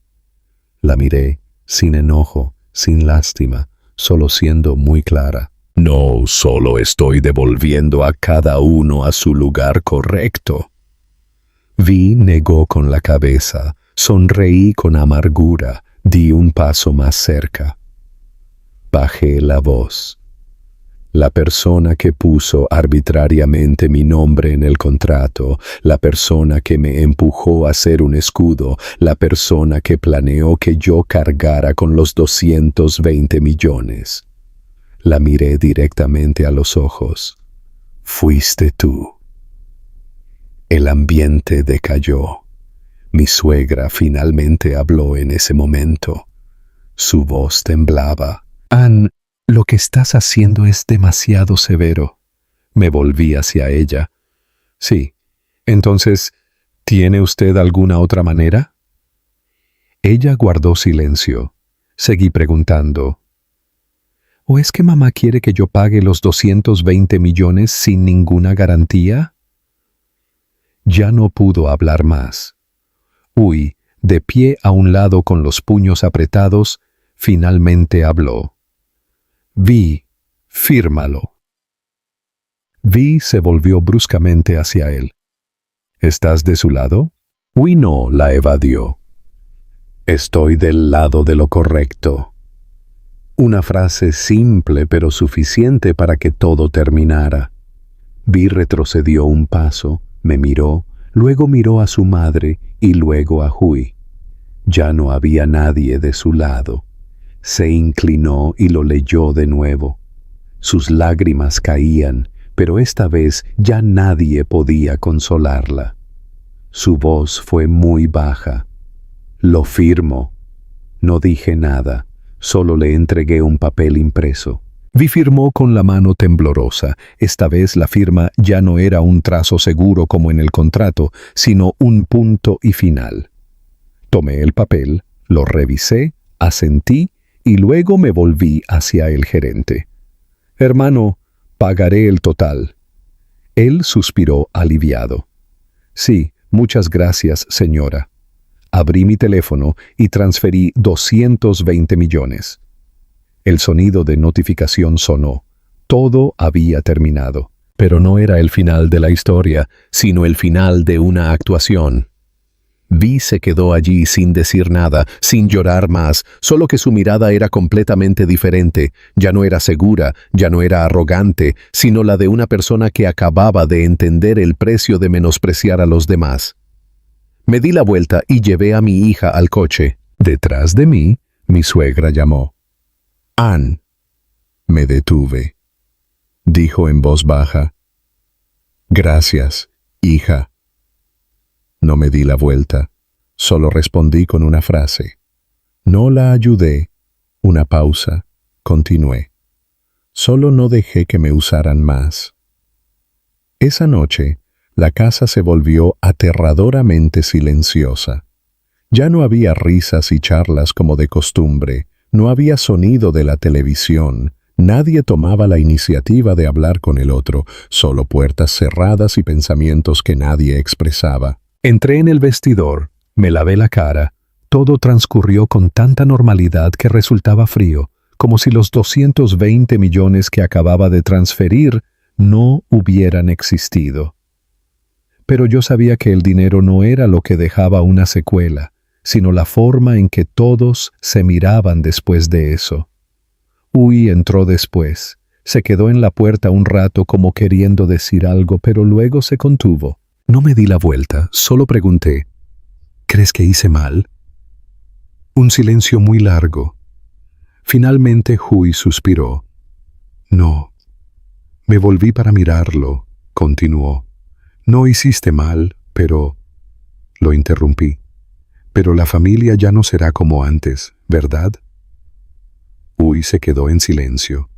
La miré, sin enojo, sin lástima, solo siendo muy clara. No, solo estoy devolviendo a cada uno a su lugar correcto. Vi negó con la cabeza, sonreí con amargura, di un paso más cerca. Bajé la voz. La persona que puso arbitrariamente mi nombre en el contrato, la persona que me empujó a hacer un escudo, la persona que planeó que yo cargara con los 220 millones. La miré directamente a los ojos. Fuiste tú. El ambiente decayó. Mi suegra finalmente habló en ese momento. Su voz temblaba. Ann, lo que estás haciendo es demasiado severo. Me volví hacia ella. Sí. Entonces, ¿tiene usted alguna otra manera? Ella guardó silencio. Seguí preguntando. ¿O es que mamá quiere que yo pague los 220 millones sin ninguna garantía? Ya no pudo hablar más. Uy, de pie a un lado con los puños apretados, finalmente habló. Vi, fírmalo. Vi se volvió bruscamente hacia él. ¿Estás de su lado? Uy, no, la evadió. Estoy del lado de lo correcto. Una frase simple pero suficiente para que todo terminara. Vi retrocedió un paso, me miró, luego miró a su madre y luego a Hui. Ya no había nadie de su lado. Se inclinó y lo leyó de nuevo. Sus lágrimas caían, pero esta vez ya nadie podía consolarla. Su voz fue muy baja. Lo firmo. No dije nada, solo le entregué un papel impreso. Vi firmó con la mano temblorosa. Esta vez la firma ya no era un trazo seguro como en el contrato, sino un punto y final. Tomé el papel, lo revisé, asentí y luego me volví hacia el gerente. Hermano, pagaré el total. Él suspiró aliviado. Sí, muchas gracias, señora. Abrí mi teléfono y transferí 220 millones. El sonido de notificación sonó. Todo había terminado. Pero no era el final de la historia, sino el final de una actuación. Vi se quedó allí sin decir nada, sin llorar más, solo que su mirada era completamente diferente. Ya no era segura, ya no era arrogante, sino la de una persona que acababa de entender el precio de menospreciar a los demás. Me di la vuelta y llevé a mi hija al coche. Detrás de mí, mi suegra llamó. Ann. Me detuve. Dijo en voz baja. Gracias, hija. No me di la vuelta, solo respondí con una frase. No la ayudé. Una pausa. Continué. Solo no dejé que me usaran más. Esa noche, la casa se volvió aterradoramente silenciosa. Ya no había risas y charlas como de costumbre, no había sonido de la televisión, nadie tomaba la iniciativa de hablar con el otro, solo puertas cerradas y pensamientos que nadie expresaba. Entré en el vestidor, me lavé la cara, todo transcurrió con tanta normalidad que resultaba frío, como si los 220 millones que acababa de transferir no hubieran existido. Pero yo sabía que el dinero no era lo que dejaba una secuela, sino la forma en que todos se miraban después de eso. Huy entró después. Se quedó en la puerta un rato como queriendo decir algo, pero luego se contuvo. No me di la vuelta, solo pregunté, ¿crees que hice mal? Un silencio muy largo. Finalmente Huy suspiró. No. Me volví para mirarlo, continuó. No hiciste mal, pero... Lo interrumpí. Pero la familia ya no será como antes, ¿verdad? Huy se quedó en silencio.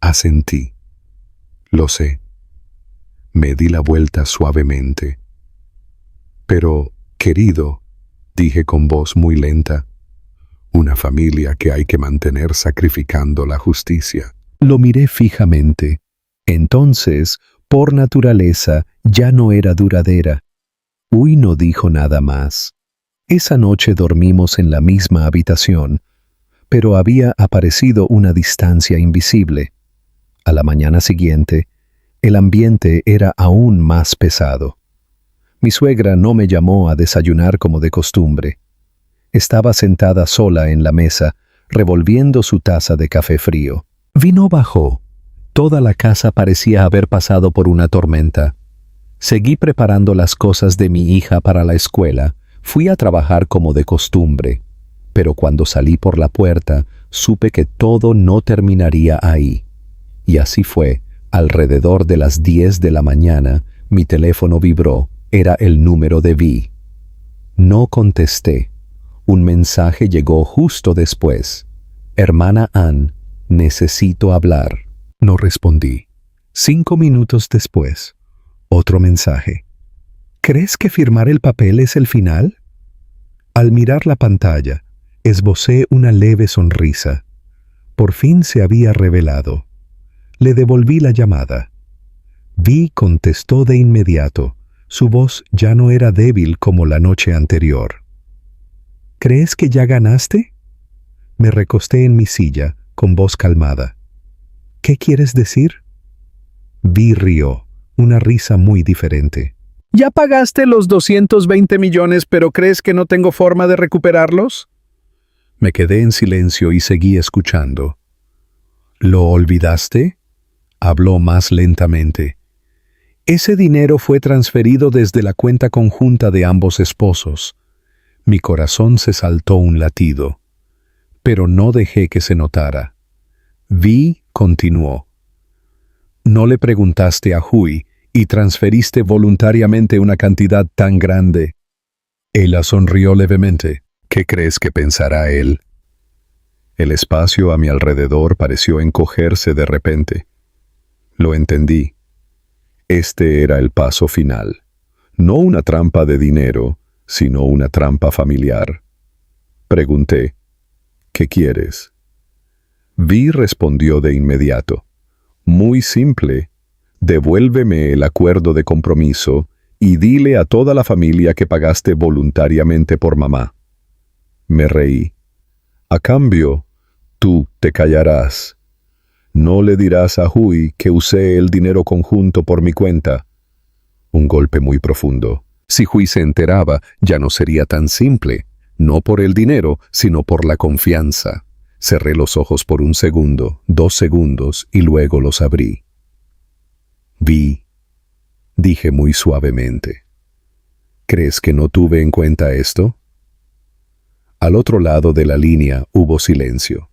Asentí. Lo sé. Me di la vuelta suavemente. Pero, querido, dije con voz muy lenta, una familia que hay que mantener sacrificando la justicia. Lo miré fijamente. Entonces, por naturaleza, ya no era duradera. Huy no dijo nada más. Esa noche dormimos en la misma habitación, pero había aparecido una distancia invisible. A la mañana siguiente, el ambiente era aún más pesado. Mi suegra no me llamó a desayunar como de costumbre. Estaba sentada sola en la mesa, revolviendo su taza de café frío. Vi no bajó. Toda la casa parecía haber pasado por una tormenta. Seguí preparando las cosas de mi hija para la escuela. Fui a trabajar como de costumbre, pero cuando salí por la puerta, supe que todo no terminaría ahí. Y así fue. Alrededor de las 10 de la mañana, mi teléfono vibró. Era el número de Vi. No contesté. Un mensaje llegó justo después. Hermana Ann, necesito hablar. No respondí. 5 minutos después, otro mensaje. ¿Crees que firmar el papel es el final? Al mirar la pantalla, esbocé una leve sonrisa. Por fin se había revelado. Le devolví la llamada. Vi contestó de inmediato. Su voz ya no era débil como la noche anterior. ¿Crees que ya ganaste? Me recosté en mi silla, con voz calmada. ¿Qué quieres decir? Vi rió, una risa muy diferente. ¿Ya pagaste los 220 millones, pero crees que no tengo forma de recuperarlos? Me quedé en silencio y seguí escuchando. ¿Lo olvidaste? Habló más lentamente. Ese dinero fue transferido desde la cuenta conjunta de ambos esposos. Mi corazón se saltó un latido, pero no dejé que se notara. Vi continuó. No le preguntaste a Huy y transferiste voluntariamente una cantidad tan grande. Ella sonrió levemente. ¿Qué crees que pensará él? El espacio a mi alrededor pareció encogerse de repente. Lo entendí. Este era el paso final. No una trampa de dinero, sino una trampa familiar. Pregunté, ¿qué quieres? Vi respondió de inmediato. Muy simple. Devuélveme el acuerdo de compromiso y dile a toda la familia que pagaste voluntariamente por mamá. Me reí. A cambio, tú te callarás. No le dirás a Huy que usé el dinero conjunto por mi cuenta. Un golpe muy profundo. Si Huy se enteraba, ya no sería tan simple. No por el dinero, sino por la confianza. Cerré los ojos por 1 segundo, 2 segundos, y luego los abrí. Vi, dije muy suavemente. ¿Crees que no tuve en cuenta esto? Al otro lado de la línea hubo silencio.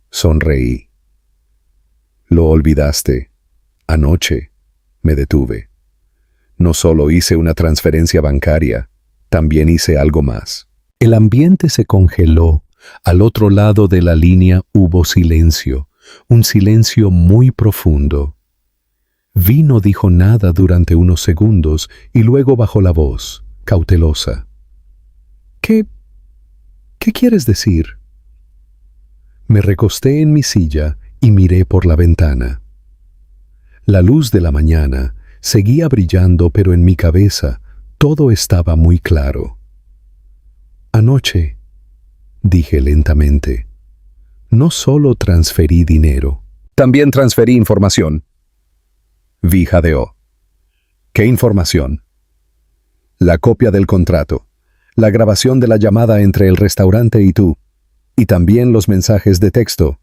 Sonreí. Lo olvidaste. Anoche me detuve. No solo hice una transferencia bancaria, también hice algo más. El ambiente se congeló. Al otro lado de la línea hubo silencio, un silencio muy profundo. Vi no dijo nada durante unos segundos y luego bajó la voz, cautelosa. ¿Qué quieres decir? Me recosté en mi silla y miré por la ventana. La luz de la mañana seguía brillando, pero en mi cabeza todo estaba muy claro. Anoche, dije lentamente, no solo transferí dinero, también transferí información. Vi jadeó. ¿Qué información? La copia del contrato, la grabación de la llamada entre el restaurante y tú, y también los mensajes de texto,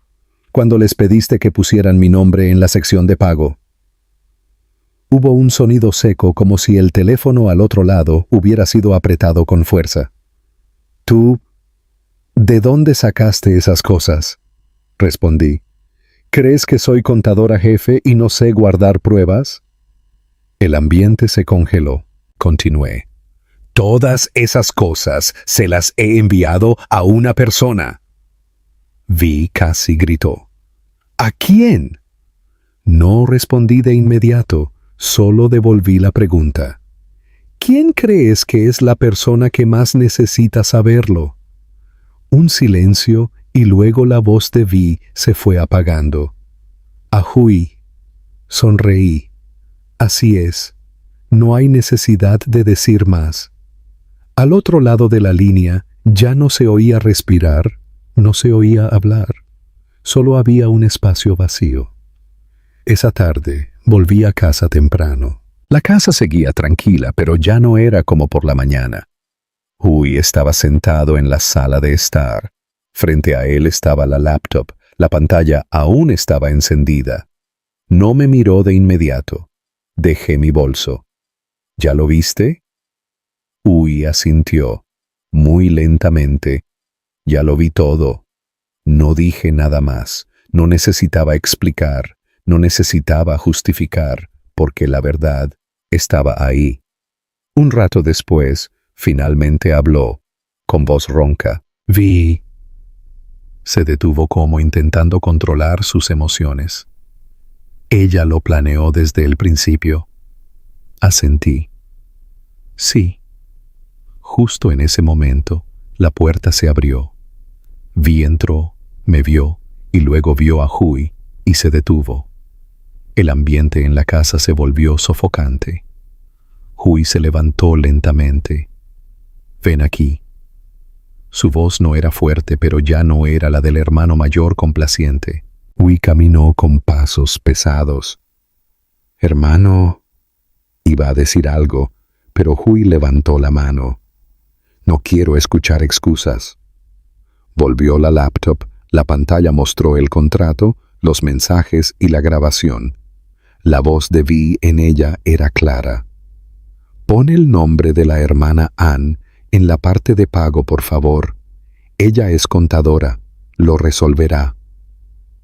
cuando les pediste que pusieran mi nombre en la sección de pago. Hubo un sonido seco como si el teléfono al otro lado hubiera sido apretado con fuerza. «¿Tú? ¿De dónde sacaste esas cosas?», respondí. «¿Crees que soy contadora jefe y no sé guardar pruebas?». El ambiente se congeló. Continué. «Todas esas cosas se las he enviado a una persona». Vi casi gritó. «¿A quién?». No respondí de inmediato, solo devolví la pregunta. «¿Quién crees que es la persona que más necesita saberlo?». Un silencio y luego la voz de Vi se fue apagando. «A Hui». Sonreí. «Así es. No hay necesidad de decir más». Al otro lado de la línea ya no se oía respirar, no se oía hablar. Solo había un espacio vacío. Esa tarde volví a casa temprano. La casa seguía tranquila, pero ya no era como por la mañana. Hui estaba sentado en la sala de estar. Frente a él estaba la laptop. La pantalla aún estaba encendida. No me miró de inmediato. Dejé mi bolso. «¿Ya lo viste?». Hui asintió, muy lentamente. «Ya lo vi todo». No dije nada más. No necesitaba explicar. No necesitaba justificar, porque la verdad estaba ahí. Un rato después, finalmente habló, con voz ronca. «Vi». Se detuvo como intentando controlar sus emociones. «Ella lo planeó desde el principio». Asentí. «Sí». Justo en ese momento, la puerta se abrió. Vi entró, me vio, y luego vio a Hui, y se detuvo. El ambiente en la casa se volvió sofocante. Hui se levantó lentamente. «Ven aquí». Su voz no era fuerte, pero ya no era la del hermano mayor complaciente. Hui caminó con pasos pesados. «Hermano», iba a decir algo, pero Hui levantó la mano. «No quiero escuchar excusas». Volvió la laptop, la pantalla mostró el contrato, los mensajes y la grabación. La voz de Vi en ella era clara. «Pon el nombre de la hermana Ann en la parte de pago, por favor. Ella es contadora, lo resolverá».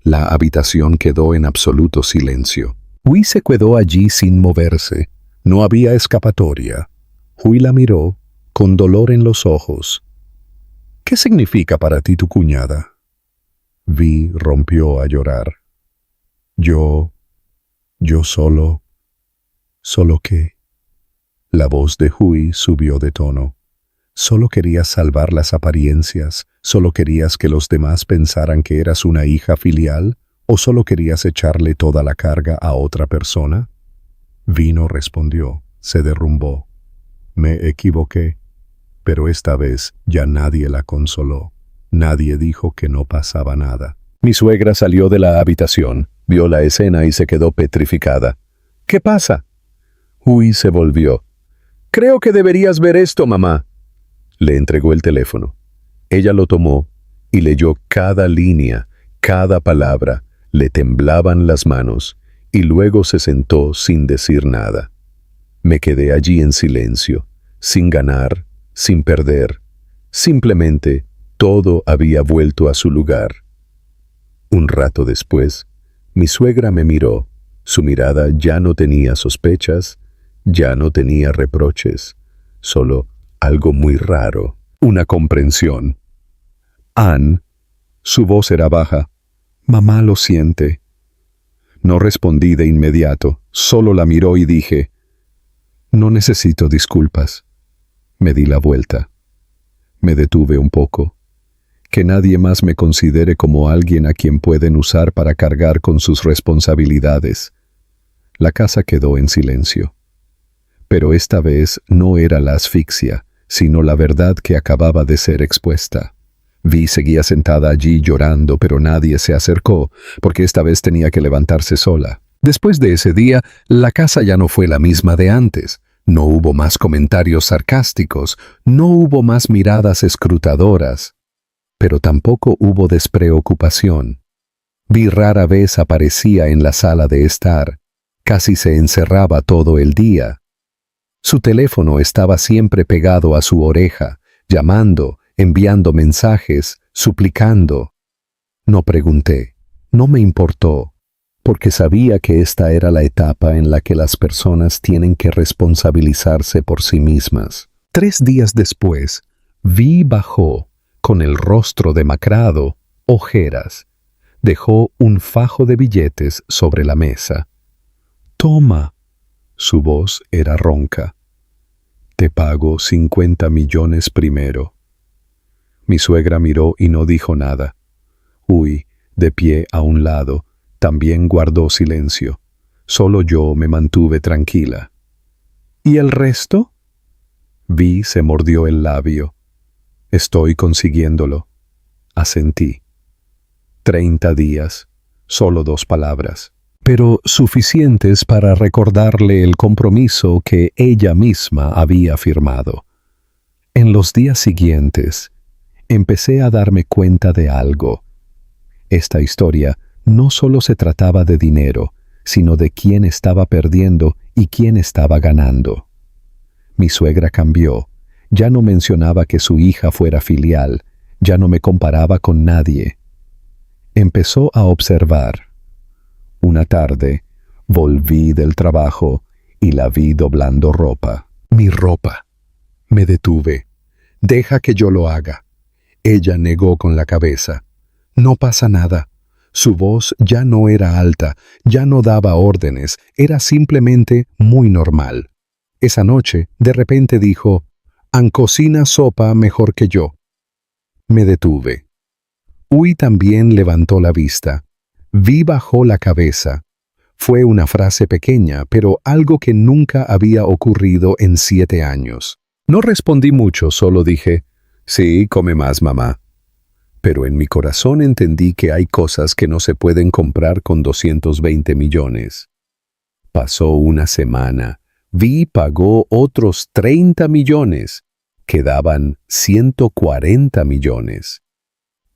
La habitación quedó en absoluto silencio. Hui se quedó allí sin moverse. No había escapatoria. Hui la miró, con dolor en los ojos. «¿Qué significa para ti tu cuñada?». Vi rompió a llorar. Yo solo que... La voz de Hui subió de tono. «Solo querías salvar las apariencias, solo querías que los demás pensaran que eras una hija filial, o solo querías echarle toda la carga a otra persona». Vi no respondió, se derrumbó. Me equivoqué, pero esta vez ya nadie la consoló. Nadie dijo que no pasaba nada. Mi suegra salió de la habitación, vio la escena y se quedó petrificada. «¿Qué pasa?». Hui se volvió. «Creo que deberías ver esto, mamá». Le entregó el teléfono. Ella lo tomó y leyó cada línea, cada palabra. Le temblaban las manos y luego se sentó sin decir nada. Me quedé allí en silencio, sin ganar, sin perder. Simplemente todo había vuelto a su lugar. Un rato después, mi suegra me miró. Su mirada ya no tenía sospechas, ya no tenía reproches, solo algo muy raro, una comprensión. «Ann», su voz era baja. «Mamá lo siente». No respondí de inmediato, solo la miró y dije, «No necesito disculpas». Me di la vuelta. Me detuve un poco. Que nadie más me considere como alguien a quien pueden usar para cargar con sus responsabilidades. La casa quedó en silencio. Pero esta vez no era la asfixia, sino la verdad que acababa de ser expuesta. Vi seguía sentada allí llorando, pero nadie se acercó, porque esta vez tenía que levantarse sola. Después de ese día, la casa ya no fue la misma de antes. No hubo más comentarios sarcásticos, no hubo más miradas escrutadoras, pero tampoco hubo despreocupación. Vi rara vez aparecía en la sala de estar, casi se encerraba todo el día. Su teléfono estaba siempre pegado a su oreja, llamando, enviando mensajes, suplicando. No pregunté, no me importó, porque sabía que esta era la etapa en la que las personas tienen que responsabilizarse por sí mismas. 3 días después, Vi bajó, con el rostro demacrado, ojeras. Dejó un fajo de billetes sobre la mesa. «Toma». Su voz era ronca. «Te pago 50 millones primero». Mi suegra miró y no dijo nada. Uy, de pie a un lado, también guardó silencio. Solo yo me mantuve tranquila. «¿Y el resto?» Vi se mordió el labio. «Estoy consiguiéndolo». Asentí. 30 días, solo 2 palabras, pero suficientes para recordarle el compromiso que ella misma había firmado. En los días siguientes, empecé a darme cuenta de algo. Esta historia no solo se trataba de dinero, sino de quién estaba perdiendo y quién estaba ganando. Mi suegra cambió. Ya no mencionaba que su hija fuera filial, ya no me comparaba con nadie. Empezó a observar. Una tarde, volví del trabajo y la vi doblando ropa. «Mi ropa». Me detuve. «Deja que yo lo haga». Ella negó con la cabeza. «No pasa nada». Su voz ya no era alta, ya no daba órdenes, era simplemente muy normal. Esa noche, de repente dijo, «An cocina sopa mejor que yo». Me detuve. Uy también levantó la vista. Vi bajó la cabeza. Fue una frase pequeña, pero algo que nunca había ocurrido en 7 años. No respondí mucho, solo dije, «Sí, come más, mamá». Pero en mi corazón entendí que hay cosas que no se pueden comprar con 220 millones. Pasó una semana. Vi pagó otros 30 millones. Quedaban 140 millones.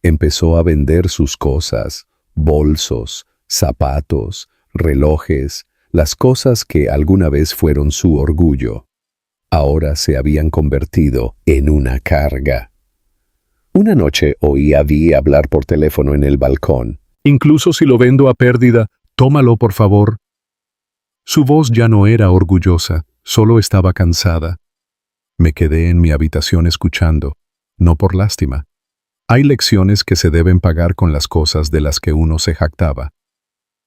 Empezó a vender sus cosas, bolsos, zapatos, relojes, las cosas que alguna vez fueron su orgullo. Ahora se habían convertido en una carga. Una noche oí a Vi hablar por teléfono en el balcón. «Incluso si lo vendo a pérdida, tómalo por favor». Su voz ya no era orgullosa, solo estaba cansada. Me quedé en mi habitación escuchando, no por lástima. Hay lecciones que se deben pagar con las cosas de las que uno se jactaba.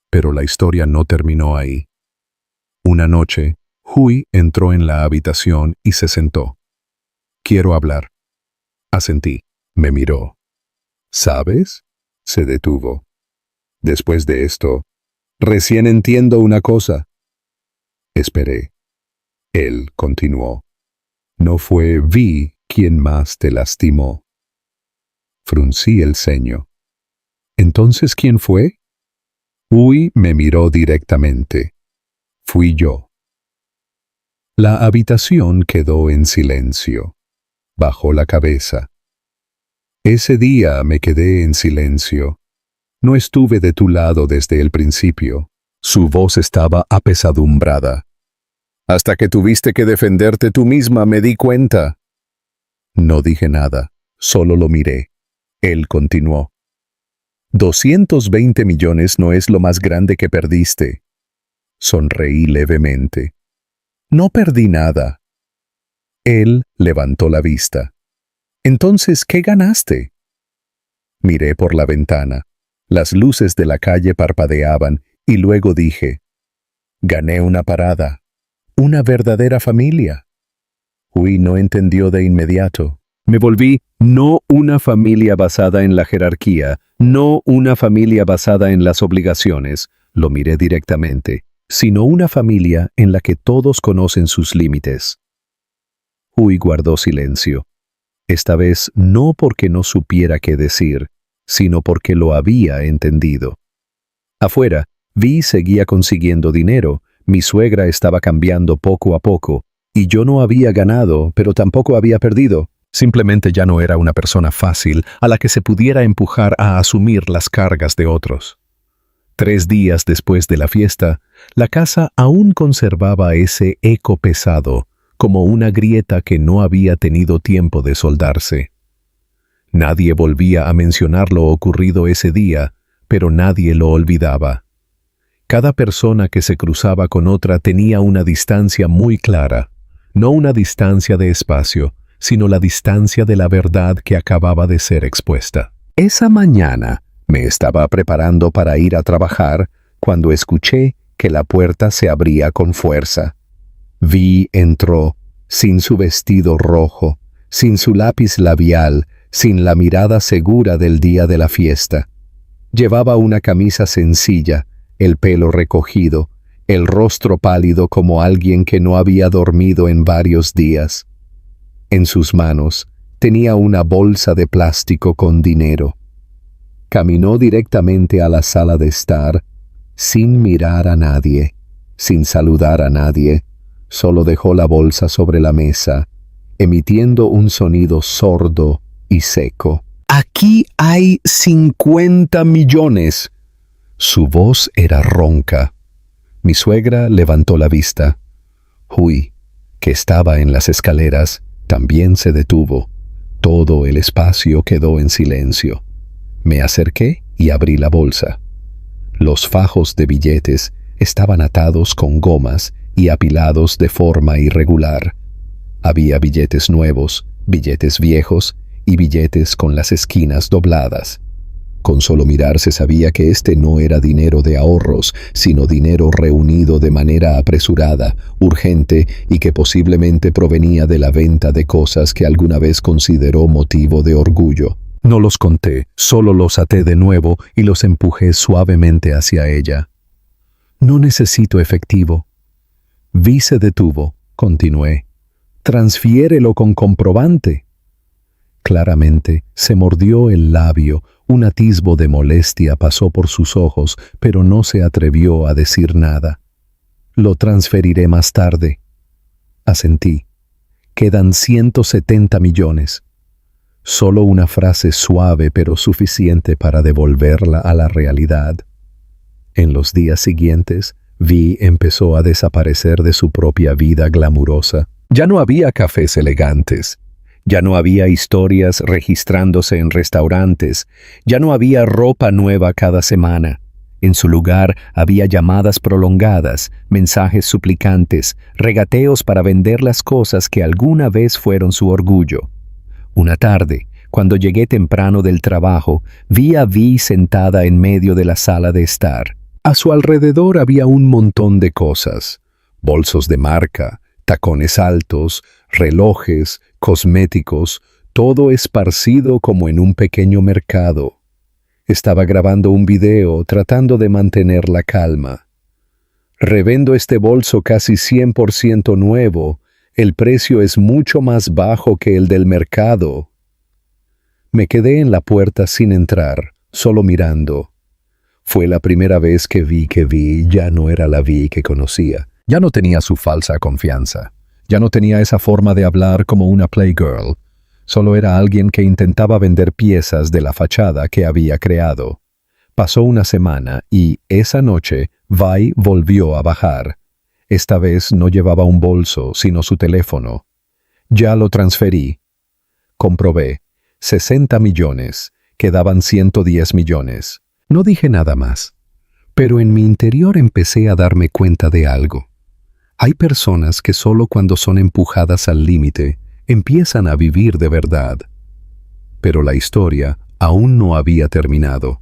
Pero la historia no terminó ahí. Una noche, Hui entró en la habitación y se sentó. «Quiero hablar». Asentí. Me miró. «¿Sabes?». Se detuvo. «Después de esto, recién entiendo una cosa». Esperé. Él continuó. «No fue Vi quien más te lastimó». Fruncí el ceño. «¿Entonces quién fue?». Uy me miró directamente. «Fui yo». La habitación quedó en silencio. Bajó la cabeza. «Ese día me quedé en silencio. No estuve de tu lado desde el principio». Su voz estaba apesadumbrada. «Hasta que tuviste que defenderte tú misma me di cuenta». No dije nada, solo lo miré. Él continuó. «220 millones no es lo más grande que perdiste». Sonreí levemente. «No perdí nada». Él levantó la vista. «Entonces, ¿qué ganaste?». Miré por la ventana. Las luces de la calle parpadeaban y luego dije, «Gané una parada, una verdadera familia». Hui no entendió de inmediato. Me volví no una familia basada en la jerarquía, no una familia basada en las obligaciones, lo miré directamente, sino una familia en la que todos conocen sus límites. Hui guardó silencio. Esta vez no porque no supiera qué decir, sino porque lo había entendido. Afuera, Vi seguía consiguiendo dinero, mi suegra estaba cambiando poco a poco, Y yo no había ganado, pero tampoco había perdido. Simplemente ya no era una persona fácil a la que se pudiera empujar a asumir las cargas de otros. 3 días después de la fiesta, la casa aún conservaba ese eco pesado, como una grieta que no había tenido tiempo de soldarse. Nadie volvía a mencionar lo ocurrido ese día, pero nadie lo olvidaba. Cada persona que se cruzaba con otra tenía una distancia muy clara, no una distancia de espacio, sino la distancia de la verdad que acababa de ser expuesta. Esa mañana me estaba preparando para ir a trabajar cuando escuché que la puerta se abría con fuerza. Vi entró, sin su vestido rojo, sin su lápiz labial, sin la mirada segura del día de la fiesta. Llevaba una camisa sencilla, el pelo recogido, el rostro pálido como alguien que no había dormido en varios días. En sus manos tenía una bolsa de plástico con dinero. Caminó directamente a la sala de estar, sin mirar a nadie, sin saludar a nadie, solo dejó la bolsa sobre la mesa, emitiendo un sonido sordo y seco. «Aquí hay 50 millones». Su voz era ronca. Mi suegra levantó la vista. Hui, que estaba en las escaleras, también se detuvo. Todo el espacio quedó en silencio. Me acerqué y abrí la bolsa. Los fajos de billetes estaban atados con gomas y apilados de forma irregular. Había billetes nuevos, billetes viejos y billetes con las esquinas dobladas. Con solo mirar se sabía que este no era dinero de ahorros, sino dinero reunido de manera apresurada, urgente y que posiblemente provenía de la venta de cosas que alguna vez consideró motivo de orgullo. No los conté, solo los até de nuevo y los empujé suavemente hacia ella. «No necesito efectivo». Vi se detuvo, continué. «Transfiérelo con comprobante». Claramente se mordió el labio, un atisbo de molestia pasó por sus ojos, pero no se atrevió a decir nada. «Lo transferiré más tarde». Asentí. «Quedan 170 millones». Solo una frase suave pero suficiente para devolverla a la realidad. En los días siguientes, Vi empezó a desaparecer de su propia vida glamurosa. Ya no había cafés elegantes. Ya no había historias registrándose en restaurantes. Ya no había ropa nueva cada semana. En su lugar había llamadas prolongadas, mensajes suplicantes, regateos para vender las cosas que alguna vez fueron su orgullo. Una tarde, cuando llegué temprano del trabajo, vi a Vi sentada en medio de la sala de estar. A su alrededor había un montón de cosas: bolsos de marca, tacones altos, relojes, cosméticos, todo esparcido como en un pequeño mercado. Estaba grabando un video tratando de mantener la calma. «Revendo este bolso casi 100% nuevo. El precio es mucho más bajo que el del mercado». Me quedé en la puerta sin entrar, solo mirando. Fue la primera vez que Vi ya no era la Vi que conocía. Ya no tenía su falsa confianza. Ya no tenía esa forma de hablar como una playgirl. Solo era alguien que intentaba vender piezas de la fachada que había creado. Pasó una semana y, esa noche, Vi volvió a bajar. Esta vez no llevaba un bolso, sino su teléfono. Ya lo transferí. Comprobé. 60 millones. Quedaban 110 millones. No dije nada más. Pero en mi interior empecé a darme cuenta de algo. Hay personas que solo cuando son empujadas al límite empiezan a vivir de verdad. Pero la historia aún no había terminado.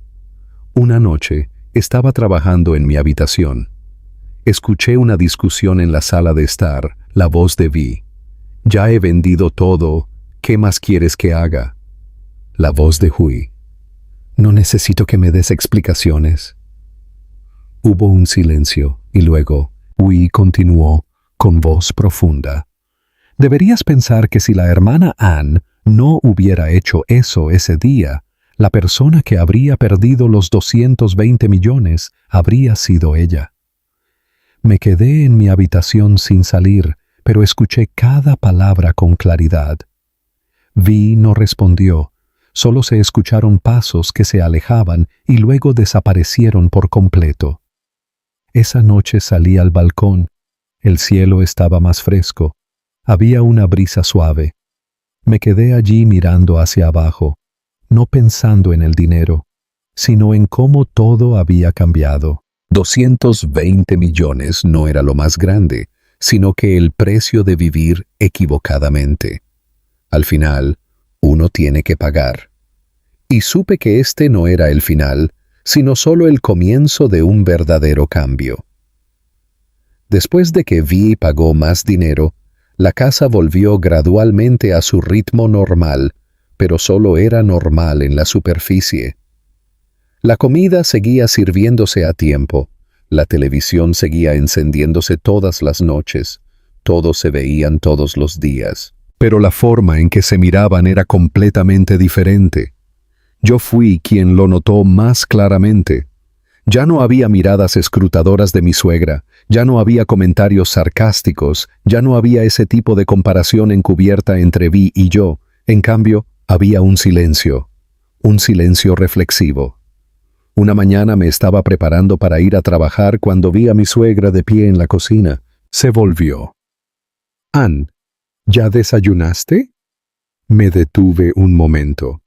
Una noche estaba trabajando en mi habitación. Escuché una discusión en la sala de estar, la voz de Vi. «Ya he vendido todo, ¿qué más quieres que haga?» La voz de Hui. «No necesito que me des explicaciones». Hubo un silencio y luego Hui continuó con voz profunda. «Deberías pensar que si la hermana Ann no hubiera hecho eso ese día, la persona que habría perdido los 220 millones habría sido ella». Me quedé en mi habitación sin salir, pero escuché cada palabra con claridad. Vi no respondió, solo se escucharon pasos que se alejaban y luego desaparecieron por completo. Esa noche salí al balcón. El cielo estaba más fresco. Había una brisa suave. Me quedé allí mirando hacia abajo, no pensando en el dinero, sino en cómo todo había cambiado. 220 millones no era lo más grande, sino que el precio de vivir equivocadamente. Al final, uno tiene que pagar. Y supe que este no era el final, sino solo el comienzo de un verdadero cambio. Después de que Vi pagó más dinero, la casa volvió gradualmente a su ritmo normal, pero solo era normal en la superficie. La comida seguía sirviéndose a tiempo, la televisión seguía encendiéndose todas las noches, todos se veían todos los días. Pero la forma en que se miraban era completamente diferente. Yo fui quien lo notó más claramente. Ya no había miradas escrutadoras de mi suegra, ya no había comentarios sarcásticos, ya no había ese tipo de comparación encubierta entre Vi y yo. En cambio, había un silencio reflexivo. Una mañana me estaba preparando para ir a trabajar cuando vi a mi suegra de pie en la cocina. Se volvió. «Ann, ¿ya desayunaste?» Me detuve un momento.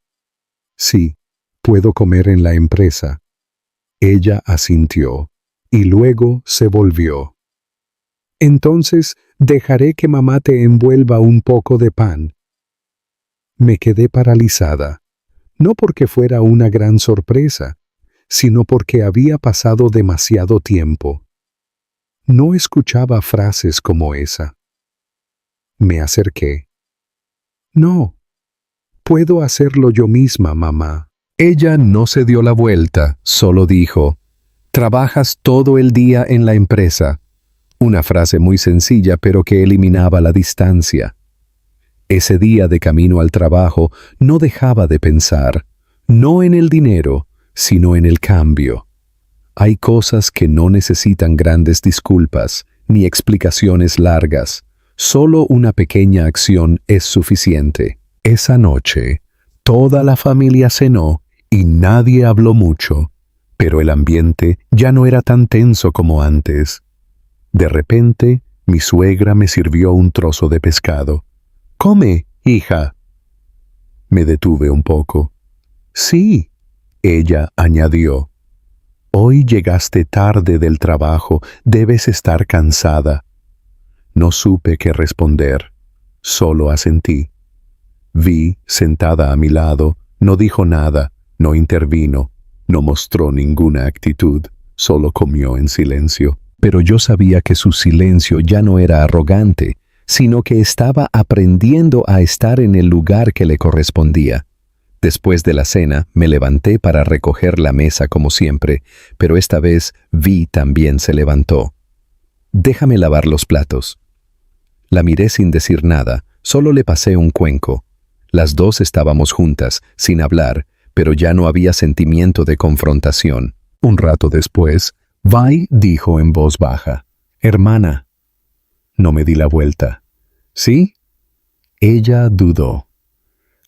«Sí, puedo comer en la empresa». Ella asintió, y luego se volvió. «Entonces, dejaré que mamá te envuelva un poco de pan». Me quedé paralizada, no porque fuera una gran sorpresa, sino porque había pasado demasiado tiempo. No escuchaba frases como esa. Me acerqué. «No, puedo hacerlo yo misma, mamá». Ella no se dio la vuelta, solo dijo, «Trabajas todo el día en la empresa». Una frase muy sencilla, pero que eliminaba la distancia. Ese día de camino al trabajo no dejaba de pensar, no en el dinero, sino en el cambio. Hay cosas que no necesitan grandes disculpas, ni explicaciones largas. Solo una pequeña acción es suficiente. Esa noche, toda la familia cenó y nadie habló mucho, pero el ambiente ya no era tan tenso como antes. De repente, mi suegra me sirvió un trozo de pescado. «Come, hija». Me detuve un poco. «Sí», ella añadió. «Hoy llegaste tarde del trabajo, debes estar cansada». No supe qué responder, solo asentí. Vi, sentada a mi lado, no dijo nada, no intervino, no mostró ninguna actitud, solo comió en silencio. Pero yo sabía que su silencio ya no era arrogante, sino que estaba aprendiendo a estar en el lugar que le correspondía. Después de la cena, me levanté para recoger la mesa como siempre, pero esta vez Vi también se levantó. «Déjame lavar los platos». La miré sin decir nada, solo le pasé un cuenco. Las dos estábamos juntas, sin hablar, pero ya no había sentimiento de confrontación. Un rato después, Vi dijo en voz baja, «Hermana». No me di la vuelta. «¿Sí?» Ella dudó.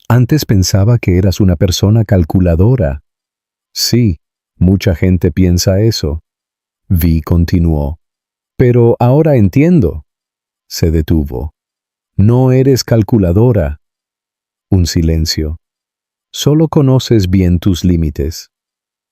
«Antes pensaba que eras una persona calculadora». «Sí, mucha gente piensa eso». Vi continuó. «Pero ahora entiendo». Se detuvo. «No eres calculadora». Un silencio. «Solo conoces bien tus límites».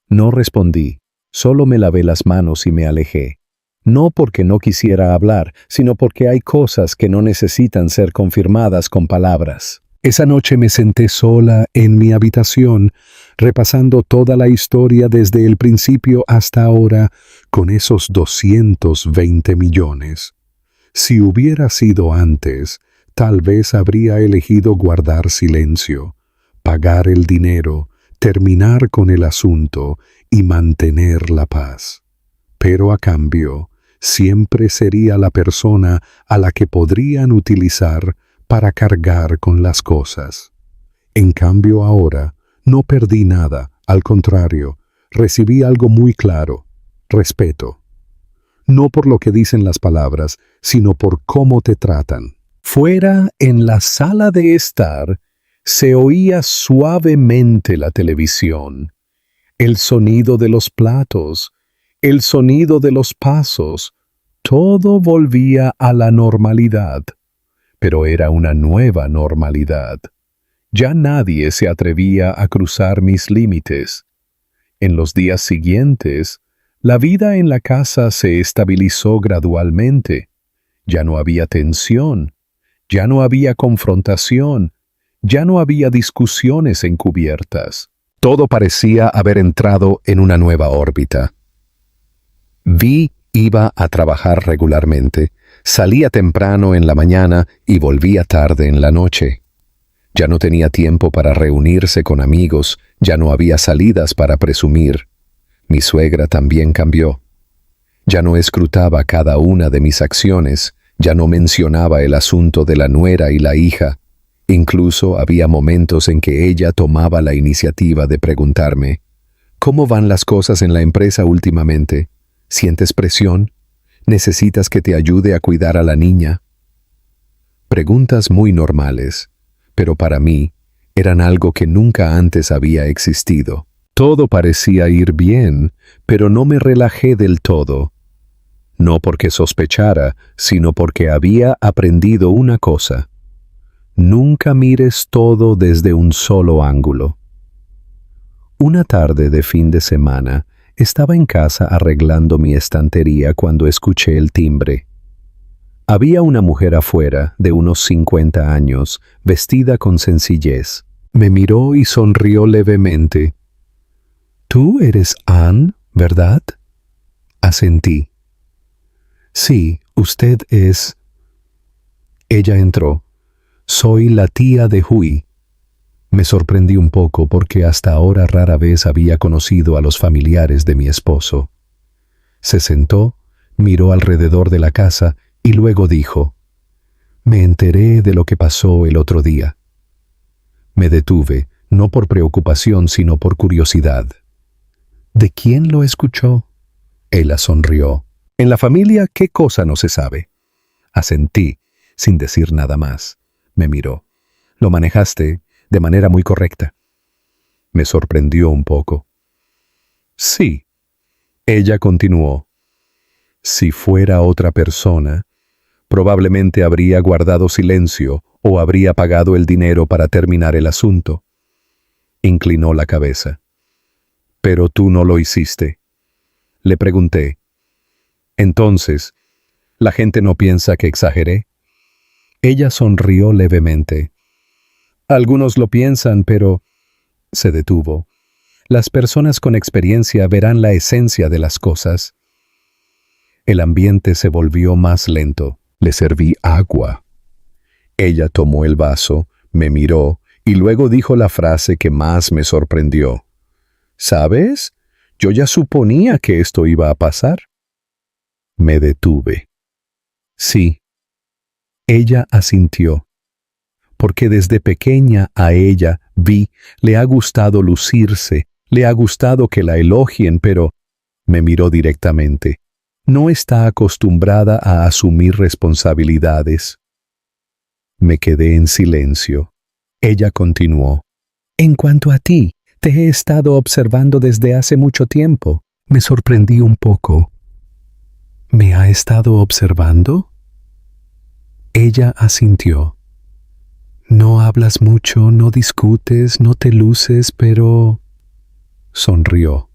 No respondí, solo me lavé las manos y me alejé. No porque no quisiera hablar, sino porque hay cosas que no necesitan ser confirmadas con palabras. Esa noche me senté sola en mi habitación, repasando toda la historia desde el principio hasta ahora, con esos 220 millones. Si hubiera sido antes, tal vez habría elegido guardar silencio, pagar el dinero, terminar con el asunto y mantener la paz. Pero a cambio, siempre sería la persona a la que podrían utilizar para cargar con las cosas. En cambio ahora, no perdí nada, al contrario, recibí algo muy claro: respeto. no por lo que dicen las palabras, sino por cómo te tratan. Fuera, en la sala de estar, se oía suavemente la televisión, el sonido de los platos, el sonido de los pasos. Todo volvía a la normalidad, pero era una nueva normalidad. Ya nadie se atrevía a cruzar mis límites. En los días siguientes, la vida en la casa se estabilizó gradualmente. Ya no había tensión, ya no había confrontación, ya no había discusiones encubiertas. Todo parecía haber entrado en una nueva órbita. Vi iba a trabajar regularmente, salía temprano en la mañana y volvía tarde en la noche. Ya no tenía tiempo para reunirse con amigos, ya no había salidas para presumir. Mi suegra también cambió. Ya no escrutaba cada una de mis acciones, ya no mencionaba el asunto de la nuera y la hija. Incluso había momentos en que ella tomaba la iniciativa de preguntarme: ¿cómo van las cosas en la empresa últimamente? ¿Sientes presión? ¿Necesitas que te ayude a cuidar a la niña? Preguntas muy normales, pero para mí eran algo que nunca antes había existido. Todo parecía ir bien, pero no me relajé del todo. No porque sospechara, sino porque había aprendido una cosa: nunca mires todo desde un solo ángulo. Una tarde de fin de semana, estaba en casa arreglando mi estantería cuando escuché el timbre. Había una mujer afuera, de unos 50 años, vestida con sencillez. Me miró y sonrió levemente. «¿Tú eres Anne, verdad?» Asentí. «Sí, usted es...» Ella entró. «Soy la tía de Hui». Me sorprendí un poco porque hasta ahora rara vez había conocido a los familiares de mi esposo. Se sentó, miró alrededor de la casa y luego dijo: «Me enteré de lo que pasó el otro día». Me detuve, no por preocupación sino por curiosidad. «¿De quién lo escuchó?» Ella sonrió. «En la familia, ¿qué cosa no se sabe?» Asentí, sin decir nada más. Me miró. «Lo manejaste de manera muy correcta». Me sorprendió un poco. «Sí». Ella continuó. «Si fuera otra persona, probablemente habría guardado silencio o habría pagado el dinero para terminar el asunto». Inclinó la cabeza. «Pero tú no lo hiciste». Le pregunté. «Entonces, ¿la gente no piensa que exageré?» Ella sonrió levemente. «Algunos lo piensan, pero...» Se detuvo. «Las personas con experiencia verán la esencia de las cosas». El ambiente se volvió más lento. Le serví agua. Ella tomó el vaso, me miró y luego dijo la frase que más me sorprendió. «¿Sabes? Yo ya suponía que esto iba a pasar». Me detuve. «Sí». Ella asintió. «Porque desde pequeña a ella le ha gustado lucirse, le ha gustado que la elogien, pero...» Me miró directamente. «No está acostumbrada a asumir responsabilidades». Me quedé en silencio. Ella continuó. «En cuanto a ti, te he estado observando desde hace mucho tiempo». Me sorprendí un poco. «¿Me ha estado observando?» Ella asintió. «No hablas mucho, no discutes, no te luces, pero...» Sonrió.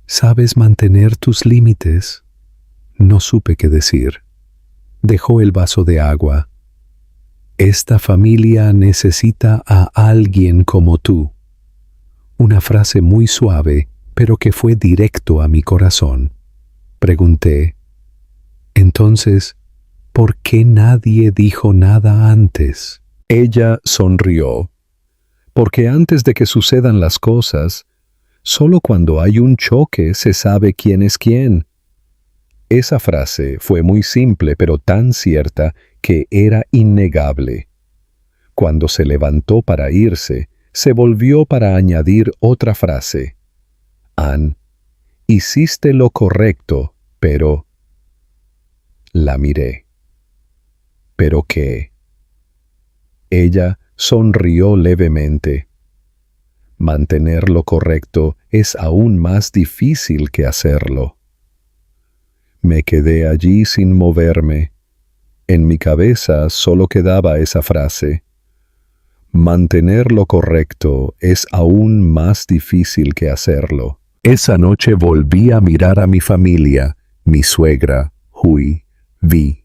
«Sabes mantener tus límites». No supe qué decir. Dejó el vaso de agua. «Esta familia necesita a alguien como tú». Una frase muy suave, pero que fue directo a mi corazón. Pregunté: «Entonces, ¿por qué nadie dijo nada antes?» Ella sonrió. «Porque antes de que sucedan las cosas, solo cuando hay un choque se sabe quién es quién». Esa frase fue muy simple, pero tan cierta que era innegable. Cuando se levantó para irse, se volvió para añadir otra frase. «Anne, hiciste lo correcto, pero La miré. ¿Pero qué? Ella sonrió levemente. Mantener lo correcto es aún más difícil que hacerlo. Me quedé allí sin moverme. En mi cabeza solo quedaba esa frase. Mantener lo correcto es aún más difícil que hacerlo. Esa noche volví a mirar a mi familia, mi suegra, Hui, Vi.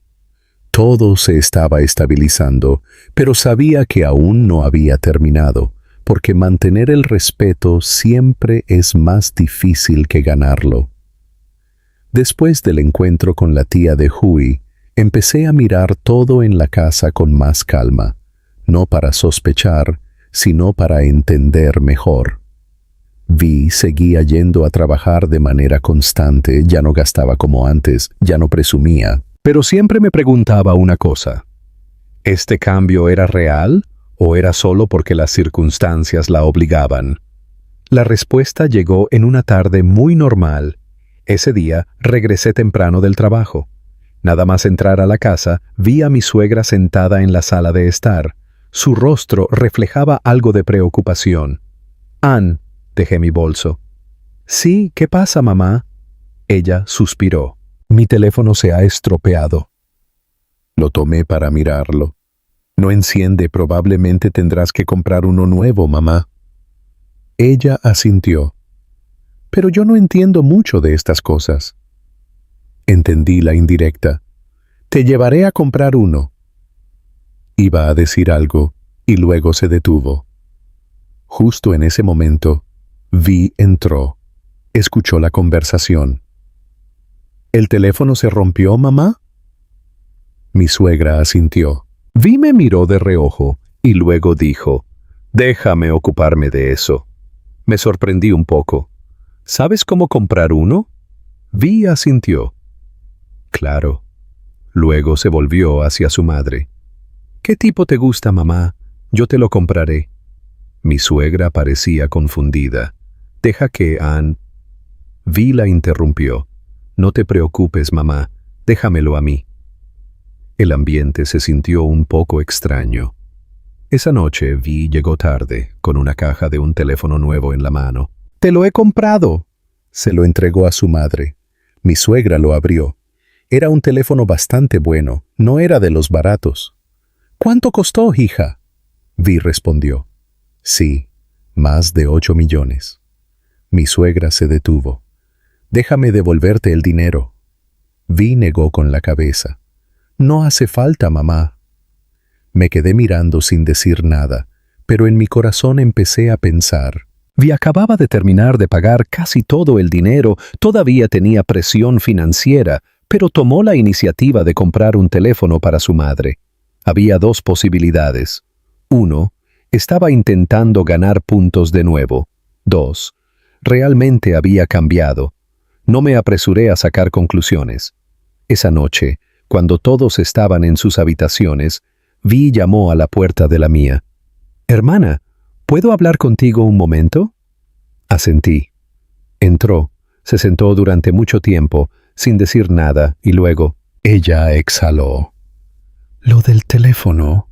Todo se estaba estabilizando, pero sabía que aún no había terminado, porque mantener el respeto siempre es más difícil que ganarlo. Después del encuentro con la tía de Hui, empecé a mirar todo en la casa con más calma, no para sospechar, sino para entender mejor. Vi seguía yendo a trabajar de manera constante, ya no gastaba como antes, ya no presumía, pero siempre me preguntaba una cosa. ¿Este cambio era real o era solo porque las circunstancias la obligaban? La respuesta llegó en una tarde muy normal. Ese día regresé temprano del trabajo. Nada más entrar a la casa, vi a mi suegra sentada en la sala de estar. Su rostro reflejaba algo de preocupación. «Ann», dejé mi bolso. «Sí, ¿qué pasa, mamá?» Ella suspiró. «Mi teléfono se ha estropeado». Lo tomé para mirarlo. «No enciende, probablemente tendrás que comprar uno nuevo, mamá». Ella asintió. «Pero yo no entiendo mucho de estas cosas». Entendí la indirecta. «Te llevaré a comprar uno». Iba a decir algo y luego se detuvo. Justo en ese momento, Vi entró. Escuchó la conversación. «¿El teléfono se rompió, mamá?» Mi suegra asintió. Vi me miró de reojo y luego dijo, «Déjame ocuparme de eso». Me sorprendí un poco. «¿Sabes cómo comprar uno?» Vi asintió. «Claro». Luego se volvió hacia su madre. «¿Qué tipo te gusta, mamá? Yo te lo compraré». Mi suegra parecía confundida. «Deja que, Ann». Vi la interrumpió. «No te preocupes, mamá. Déjamelo a mí». El ambiente se sintió un poco extraño. Esa noche Vi llegó tarde, con una caja de un teléfono nuevo en la mano. «Te lo he comprado». Se lo entregó a su madre. Mi suegra lo abrió. Era un teléfono bastante bueno, no era de los baratos. «¿Cuánto costó, hija?» Vi respondió. «Sí, más de 8 millones». Mi suegra se detuvo. «Déjame devolverte el dinero». Vi negó con la cabeza. «No hace falta, mamá». Me quedé mirando sin decir nada, pero en mi corazón empecé a pensar. Vi acababa de terminar de pagar casi todo el dinero, todavía tenía presión financiera, pero tomó la iniciativa de comprar un teléfono para su madre. Había dos posibilidades. 1. Estaba intentando ganar puntos de nuevo. 2. Realmente había cambiado. No me apresuré a sacar conclusiones. Esa noche, cuando todos estaban en sus habitaciones, Vi llamó a la puerta de la mía. «Hermana, ¿puedo hablar contigo un momento?» Asentí. Entró, se sentó durante mucho tiempo, sin decir nada, y luego, ella exhaló. «¿Lo del teléfono?»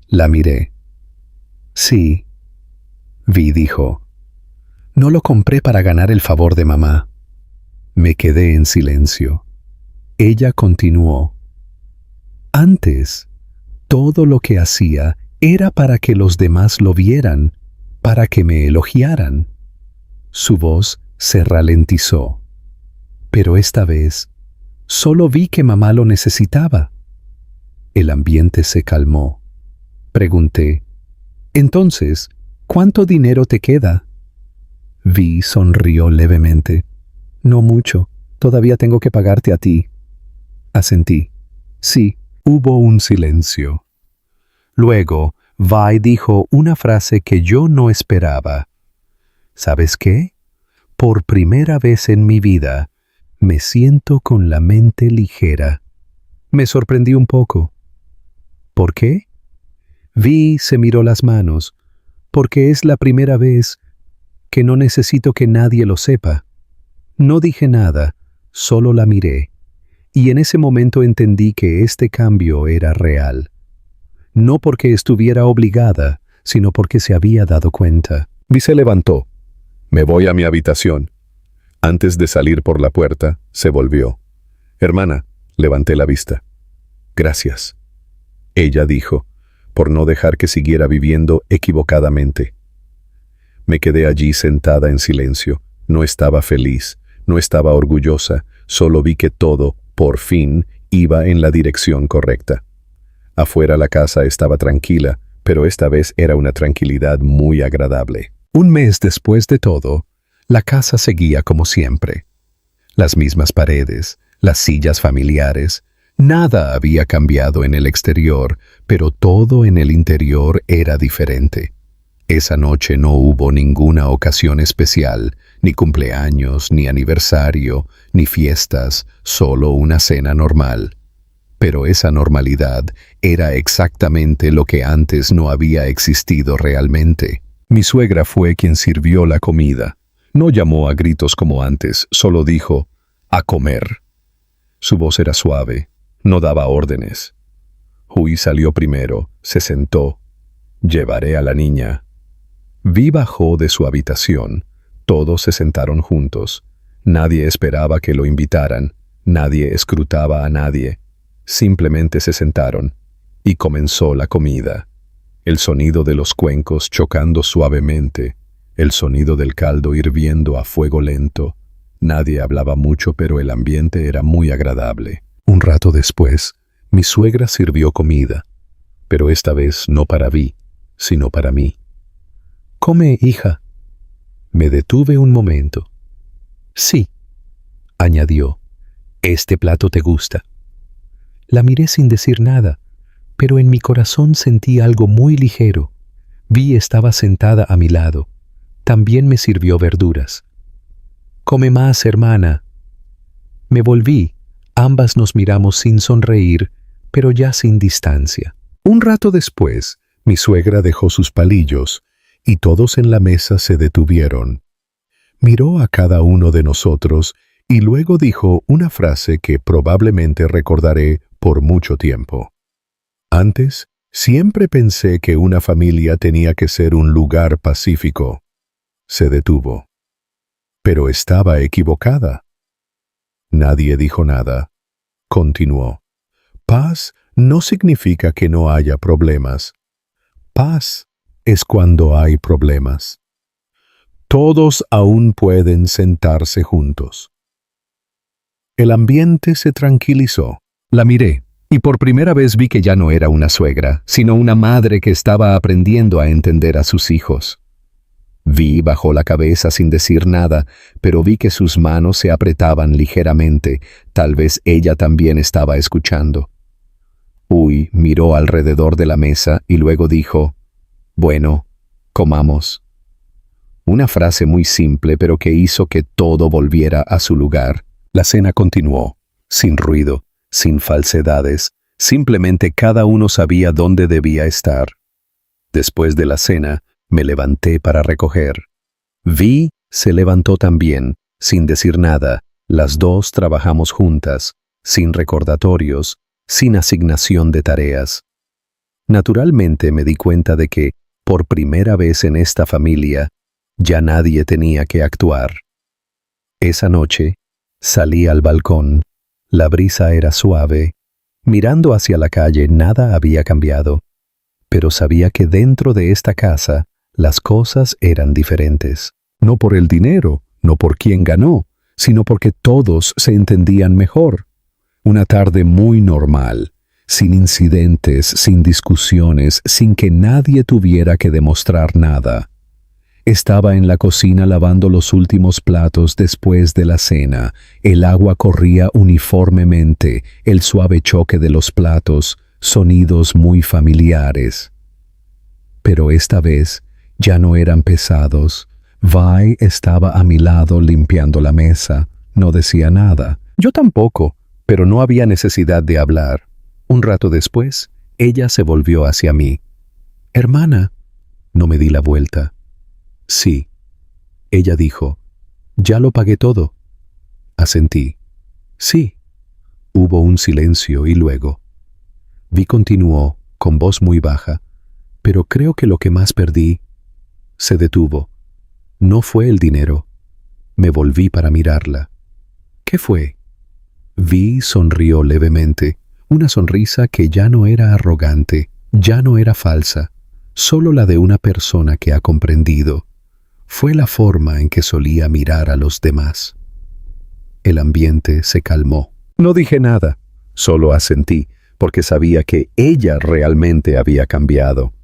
La miré. «Sí», Vi dijo. «No lo compré para ganar el favor de mamá». Me quedé en silencio. Ella continuó. «Antes, todo lo que hacía era para que los demás lo vieran, para que me elogiaran». Su voz se ralentizó. «Pero esta vez, solo vi que mamá lo necesitaba». El ambiente se calmó. Pregunté, «Entonces, ¿cuánto dinero te queda?» Vi sonrió levemente. «No mucho. Todavía tengo que pagarte a ti». Asentí. «Sí». Hubo un silencio. Luego, Vi dijo una frase que yo no esperaba. «¿Sabes qué? Por primera vez en mi vida, me siento con la mente ligera». Me sorprendí un poco. «¿Por qué?» Vi se miró las manos. «Porque es la primera vez que no necesito que nadie lo sepa». No dije nada, solo la miré. Y en ese momento entendí que este cambio era real. No porque estuviera obligada, sino porque se había dado cuenta. Vi se levantó. Me voy a mi habitación. Antes de salir por la puerta, se volvió. Hermana, levanté la vista. Gracias. Ella dijo, por no dejar que siguiera viviendo equivocadamente. Me quedé allí sentada en silencio. No estaba feliz, no estaba orgullosa, solo vi que todo, por fin, iba en la dirección correcta. Afuera la casa estaba tranquila, pero esta vez era una tranquilidad muy agradable. Un mes después de todo, la casa seguía como siempre. Las mismas paredes, las sillas familiares, nada había cambiado en el exterior, pero todo en el interior era diferente. Esa noche no hubo ninguna ocasión especial, ni cumpleaños, ni aniversario, ni fiestas, solo una cena normal. Pero esa normalidad era exactamente lo que antes no había existido realmente. Mi suegra fue quien sirvió la comida. No llamó a gritos como antes, solo dijo, «a comer». Su voz era suave, no daba órdenes. Hui salió primero, se sentó. «Llevaré a la niña». Vi bajó de su habitación. Todos se sentaron juntos. Nadie esperaba que lo invitaran. Nadie escrutaba a nadie. Simplemente se sentaron. Y comenzó la comida. El sonido de los cuencos chocando suavemente. El sonido del caldo hirviendo a fuego lento. Nadie hablaba mucho, pero el ambiente era muy agradable. Un rato después, mi suegra sirvió comida. Pero esta vez no para Vi, sino para mí. «Come, hija». Me detuve un momento. «Sí», añadió, «este plato te gusta». La miré sin decir nada, pero en mi corazón sentí algo muy ligero. Vi estaba sentada a mi lado. También me sirvió verduras. «Come más, hermana». Me volví. Ambas nos miramos sin sonreír, pero ya sin distancia. Un rato después, mi suegra dejó sus palillos, y todos en la mesa se detuvieron. Miró a cada uno de nosotros y luego dijo una frase que probablemente recordaré por mucho tiempo. Antes, siempre pensé que una familia tenía que ser un lugar pacífico. Se detuvo. Pero estaba equivocada. Nadie dijo nada. Continuó. Paz no significa que no haya problemas. Paz es cuando hay problemas. Todos aún pueden sentarse juntos. El ambiente se tranquilizó. La miré, y por primera vez vi que ya no era una suegra, sino una madre que estaba aprendiendo a entender a sus hijos. Vi bajó la cabeza sin decir nada, pero vi que sus manos se apretaban ligeramente. Tal vez ella también estaba escuchando. Hui miró alrededor de la mesa y luego dijo, «Bueno, comamos». Una frase muy simple, pero que hizo que todo volviera a su lugar. La cena continuó, sin ruido, sin falsedades, simplemente cada uno sabía dónde debía estar. Después de la cena, me levanté para recoger. Vi se levantó también, sin decir nada. Las dos trabajamos juntas, sin recordatorios, sin asignación de tareas. Naturalmente me di cuenta de que, por primera vez en esta familia, ya nadie tenía que actuar. Esa noche, salí al balcón. La brisa era suave. Mirando hacia la calle, nada había cambiado. Pero sabía que dentro de esta casa, las cosas eran diferentes. No por el dinero, no por quién ganó, sino porque todos se entendían mejor. Una tarde muy normal, sin incidentes, sin discusiones, sin que nadie tuviera que demostrar nada. Estaba en la cocina lavando los últimos platos después de la cena. El agua corría uniformemente, el suave choque de los platos, sonidos muy familiares. Pero esta vez ya no eran pesados. Vi estaba a mi lado limpiando la mesa. No decía nada. Yo tampoco, pero no había necesidad de hablar. Un rato después, ella se volvió hacia mí. «Hermana». No me di la vuelta. «Sí». Ella dijo, «Ya lo pagué todo». Asentí. «Sí». Hubo un silencio y luego Vi continuó, con voz muy baja, pero creo que lo que más perdí se detuvo. No fue el dinero. Me volví para mirarla. ¿Qué fue? Vi sonrió levemente, una sonrisa que ya no era arrogante, ya no era falsa, solo la de una persona que ha comprendido. Fue la forma en que solía mirar a los demás. El ambiente se calmó. No dije nada, solo asentí, porque sabía que ella realmente había cambiado.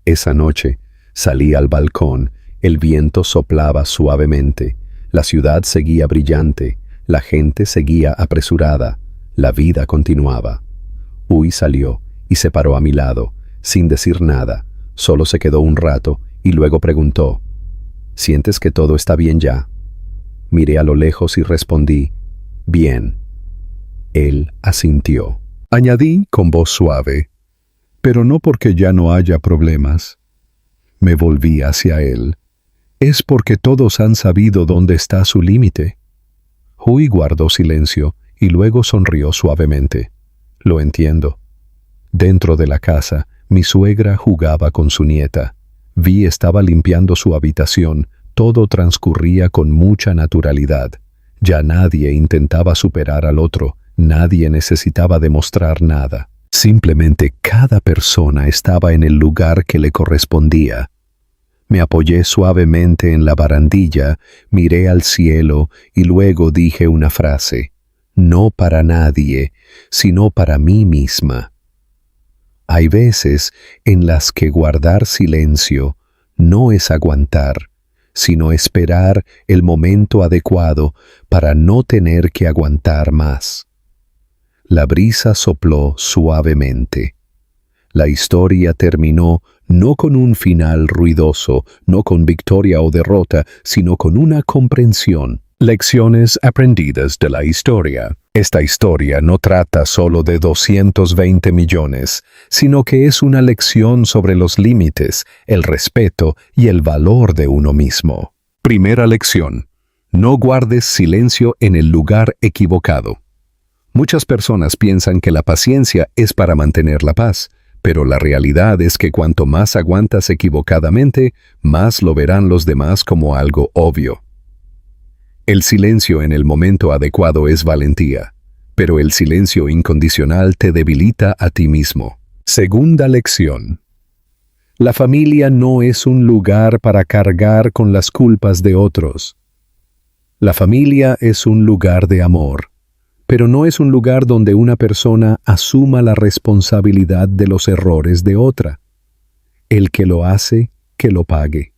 Esa noche salí al balcón, el viento soplaba suavemente, la ciudad seguía brillante, la gente seguía apresurada, la vida continuaba. Uy salió y se paró a mi lado, sin decir nada, solo se quedó un rato y luego preguntó, ¿sientes que todo está bien ya? Miré a lo lejos y respondí, bien. Él asintió. Añadí con voz suave, pero no porque ya no haya problemas. Me volví hacia él. Es porque todos han sabido dónde está su límite. Huy guardó silencio y luego sonrió suavemente. Lo entiendo. Dentro de la casa, mi suegra jugaba con su nieta. Vi estaba limpiando su habitación. Todo transcurría con mucha naturalidad. Ya nadie intentaba superar al otro. Nadie necesitaba demostrar nada. Simplemente cada persona estaba en el lugar que le correspondía. Me apoyé suavemente en la barandilla, miré al cielo y luego dije una frase, no para nadie, sino para mí misma. Hay veces en las que guardar silencio no es aguantar, sino esperar el momento adecuado para no tener que aguantar más. La brisa sopló suavemente. La historia terminó no con un final ruidoso, no con victoria o derrota, sino con una comprensión. Lecciones aprendidas de la historia. Esta historia no trata solo de 220 millones, sino que es una lección sobre los límites, el respeto y el valor de uno mismo. Primera lección. No guardes silencio en el lugar equivocado. Muchas personas piensan que la paciencia es para mantener la paz, pero la realidad es que cuanto más aguantas equivocadamente, más lo verán los demás como algo obvio. El silencio en el momento adecuado es valentía, pero el silencio incondicional te debilita a ti mismo. Segunda lección. La familia no es un lugar para cargar con las culpas de otros. La familia es un lugar de amor, pero no es un lugar donde una persona asuma la responsabilidad de los errores de otra. El que lo hace, que lo pague.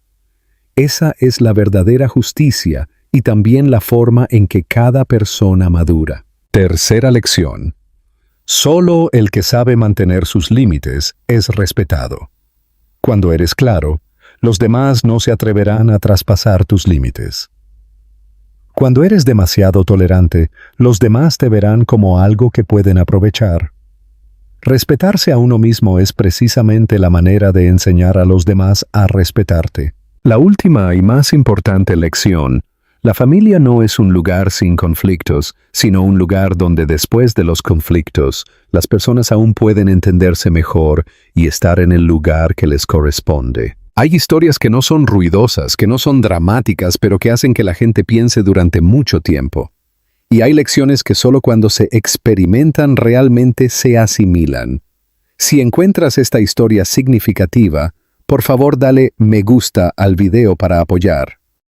Esa es la verdadera justicia y también la forma en que cada persona madura. Tercera lección. Solo el que sabe mantener sus límites es respetado. Cuando eres claro, los demás no se atreverán a traspasar tus límites. Cuando eres demasiado tolerante, los demás te verán como algo que pueden aprovechar. Respetarse a uno mismo es precisamente la manera de enseñar a los demás a respetarte. La última y más importante lección. La familia no es un lugar sin conflictos, sino un lugar donde después de los conflictos, las personas aún pueden entenderse mejor y estar en el lugar que les corresponde. Hay historias que no son ruidosas, que no son dramáticas, pero que hacen que la gente piense durante mucho tiempo. Y hay lecciones que solo cuando se experimentan realmente se asimilan. Si encuentras esta historia significativa, por favor dale me gusta al video para apoyar.